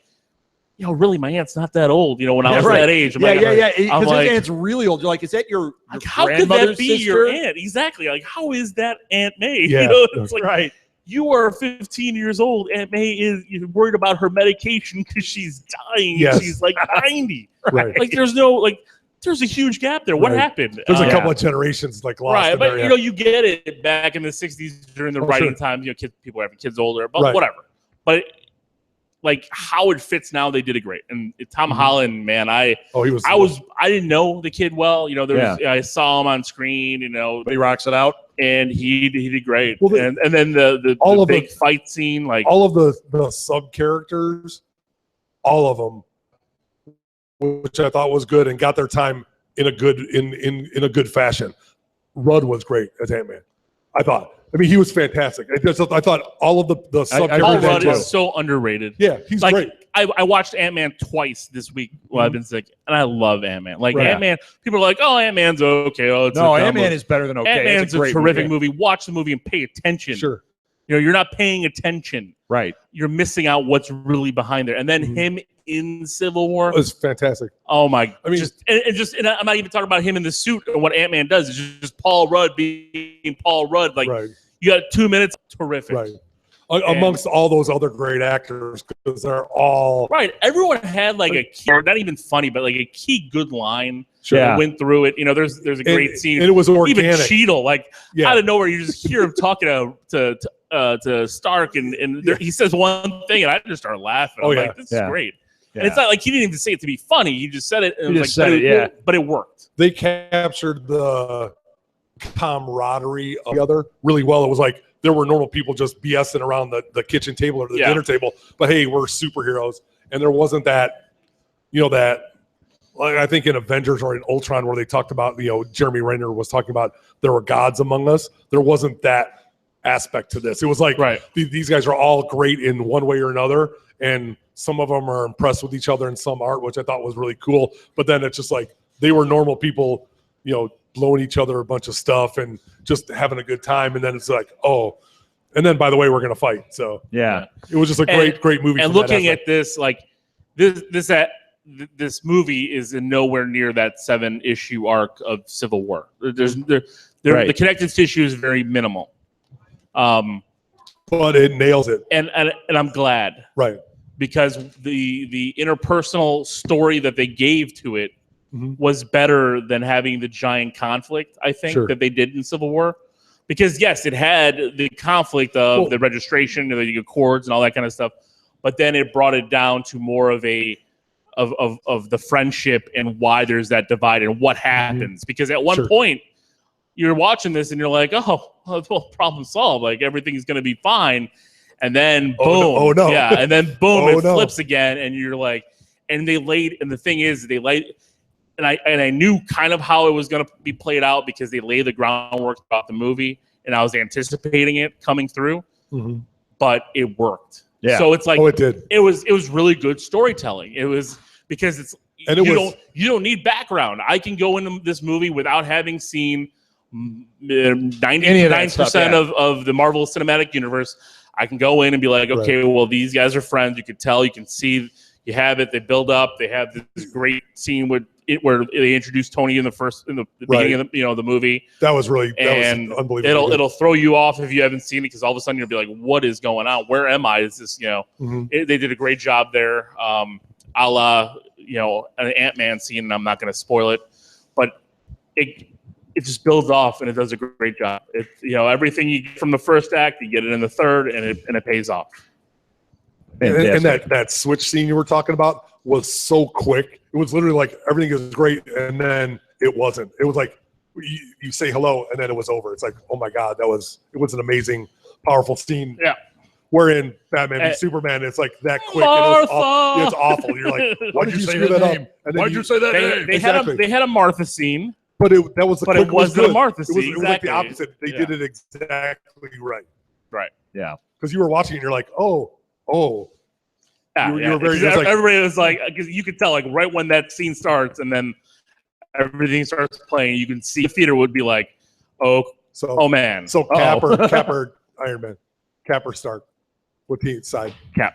really, my aunt's not that old. When I was that age, because his aunt's really old. You're like, is that your how could that be sister? Your aunt? Exactly. Like, how is that Aunt May? Yeah. It's like, you are 15 years old. Aunt May is worried about her medication because she's dying. Yes. She's like 90. Right. Like, there's a huge gap there. What happened? There's a couple of generations lost. Right, but you get it back in the 60s during the writing times. People were having kids older, but whatever. But how it fits now, they did it great. And Tom Holland, man, I didn't know the kid well. I saw him on screen. But he rocks it out, and he did great. Well, and then the big fight scene, like all of the sub characters, all of them, which I thought was good and got their time in a good fashion. Rudd was great as Ant-Man. I thought. I mean, he was fantastic. I thought all of the sub characters. Paul Rudd is so underrated. Yeah, he's great. I watched Ant-Man twice this week while I've been sick, and I love Ant-Man. Ant-Man, people are like, "Oh, Ant-Man's okay." Ant-Man is better than okay. Ant-Man's a terrific movie. Watch the movie and pay attention. Sure. You're not paying attention. Right. You're missing out what's really behind there. And then him in Civil War. It was fantastic. Oh my! I mean, and I'm not even talking about him in the suit or what Ant-Man does. It's just Paul Rudd being Paul Rudd. You got 2 minutes. Terrific. Right. Amongst all those other great actors, because they're all Everyone had a key, not even funny, but a key good line. Sure. Went through it. There's a great scene. And it was organic. Even Cheadle, out of nowhere, you just hear him talking to Stark, and he says one thing, and I just start laughing. I'm like, this is great. Yeah. And it's not like he didn't even say it to be funny. He just said it. And but it worked. They captured the camaraderie of the other really well. It was like there were normal people just BSing around the kitchen table or the dinner table, but hey, we're superheroes. And there wasn't that, I think in Avengers or in Ultron where they talked about, Jeremy Renner was talking about there were gods among us. There wasn't that aspect to this. It was like these guys are all great in one way or another, and some of them are impressed with each other and some aren't, which I thought was really cool. But then it's just like they were normal people, blowing each other a bunch of stuff and just having a good time. And then it's like, oh, and then by the way, we're going to fight. So it was just a great movie. And looking at this, this movie is in nowhere near that 7-issue arc of Civil War. The connective tissue is very minimal. but it nails it. And I'm glad. Right. Because the interpersonal story that they gave to it Mhm. was better than having the giant conflict, I think, Sure. that they did in Civil War. Because, yes, it had the conflict of Well- the registration and the accords and all that kind of stuff, but then it brought it down to more of of the friendship and why there's that divide and what happens. Because at one Sure. point, you're watching this and you're like, oh, well, problem solved. Like, everything's going to be fine. And then, boom. Oh, no. Yeah, and then, boom, Oh, it no. flips again. And you're like, and the thing is, they laid, and I knew kind of how it was going to be played out because they laid the groundwork about the movie, and I was anticipating it coming through, Mhm. but it worked. Yeah. So it's like, Oh, it did. it was really good storytelling. It was because it's, And it was- you don't need background. I can go into this movie without having seen 99% of the Marvel Cinematic Universe. I can go in and be like, okay, well, these guys are friends. You can tell, you can see, you have it. They build up. They have this great scene with it where they introduce Tony in the beginning of the movie. That was really And was unbelievable. it'll throw you off if you haven't seen it, because all of a sudden you'll be like, what is going on? Where am I? Is this, Mhm. they did a great job there. A la, an Ant-Man scene, and I'm not going to spoil it, but it just builds off and it does a great job. Everything you get from the first act, you get it in the third, and it pays off. And that switch scene you were talking about was so quick. It was literally like everything is great, and then it wasn't. It was like you say hello, and then it was over. It's like, oh my God, it was an amazing, powerful scene. Yeah. Wherein Batman v Superman, it's like that quick. Martha! It's awful. You're like, why did you say screw that that up? name? And then Why'd you say that name? They had a Martha scene. But that was the But quick it wasn't was a Martha It was, scene, it was like the exactly. opposite. They Yeah. did it exactly right. Right. Yeah. Because you were watching and you're like, oh. Yeah, You were very- Because it was like- everybody was like, because you could tell, like, right when that scene starts and then everything starts playing, you can see the theater would be like, oh man. So Uh-oh. Cap or Iron Man, Cap or Stark, what team side? Cap.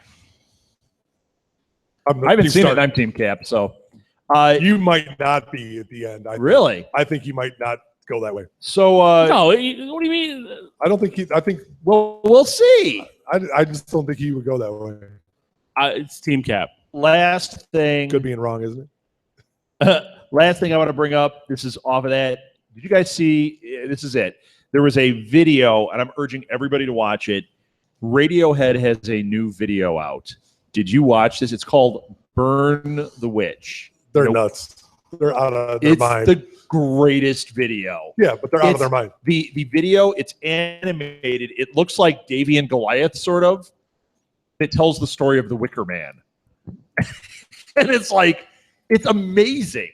I'm I haven't Team seen Stark. it. I'm Team Cap. So, You might not be at the end. really? I think you might not go that way. So, No, what do you mean? I don't think I think. well, we'll see. I just don't think he would go that way. It's Team Cap. Last thing. Could be wrong, isn't it? Last thing I want to bring up. This is off of that. Did you guys see? This is it. There was a video, and I'm urging everybody to watch it. Radiohead has a new video out. Did you watch this? It's called "Burn the Witch." They're Nope. nuts. They're out of their It's mind. the greatest video. Yeah, but they're out of It's- their mind. The video, it's animated. It looks like Davy and Goliath, sort of. It tells the story of the Wicker Man. And it's like, it's amazing.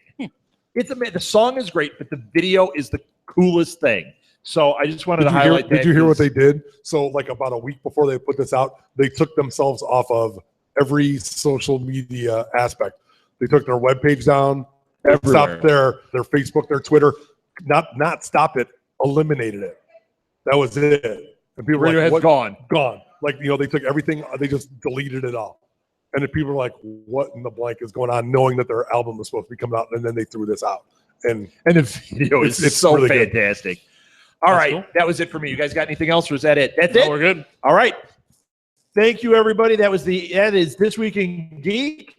The song is great, but the video is the coolest thing. So I just wanted to highlight that. Did you hear what they did? So like about a week before they put this out, they took themselves off of every social media aspect. They took their webpage down, stopped their Facebook, their Twitter, not stopped it, eliminated it. That was it. And people were Radiohead's like, gone. gone. Like, they took everything, they just deleted it all. And then people were like, what in the blank is going on, knowing that their album was supposed to be coming out, and then they threw this out. And the video is it's so really good. fantastic. All right, cool. that was it for me. You guys got anything else, or is that it? That's No, it? we're good. All right. Thank you, everybody. That is This Week in Geek.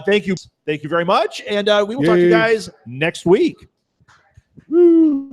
Thank you very much, and we will talk to you Yay. guys next week. Woo.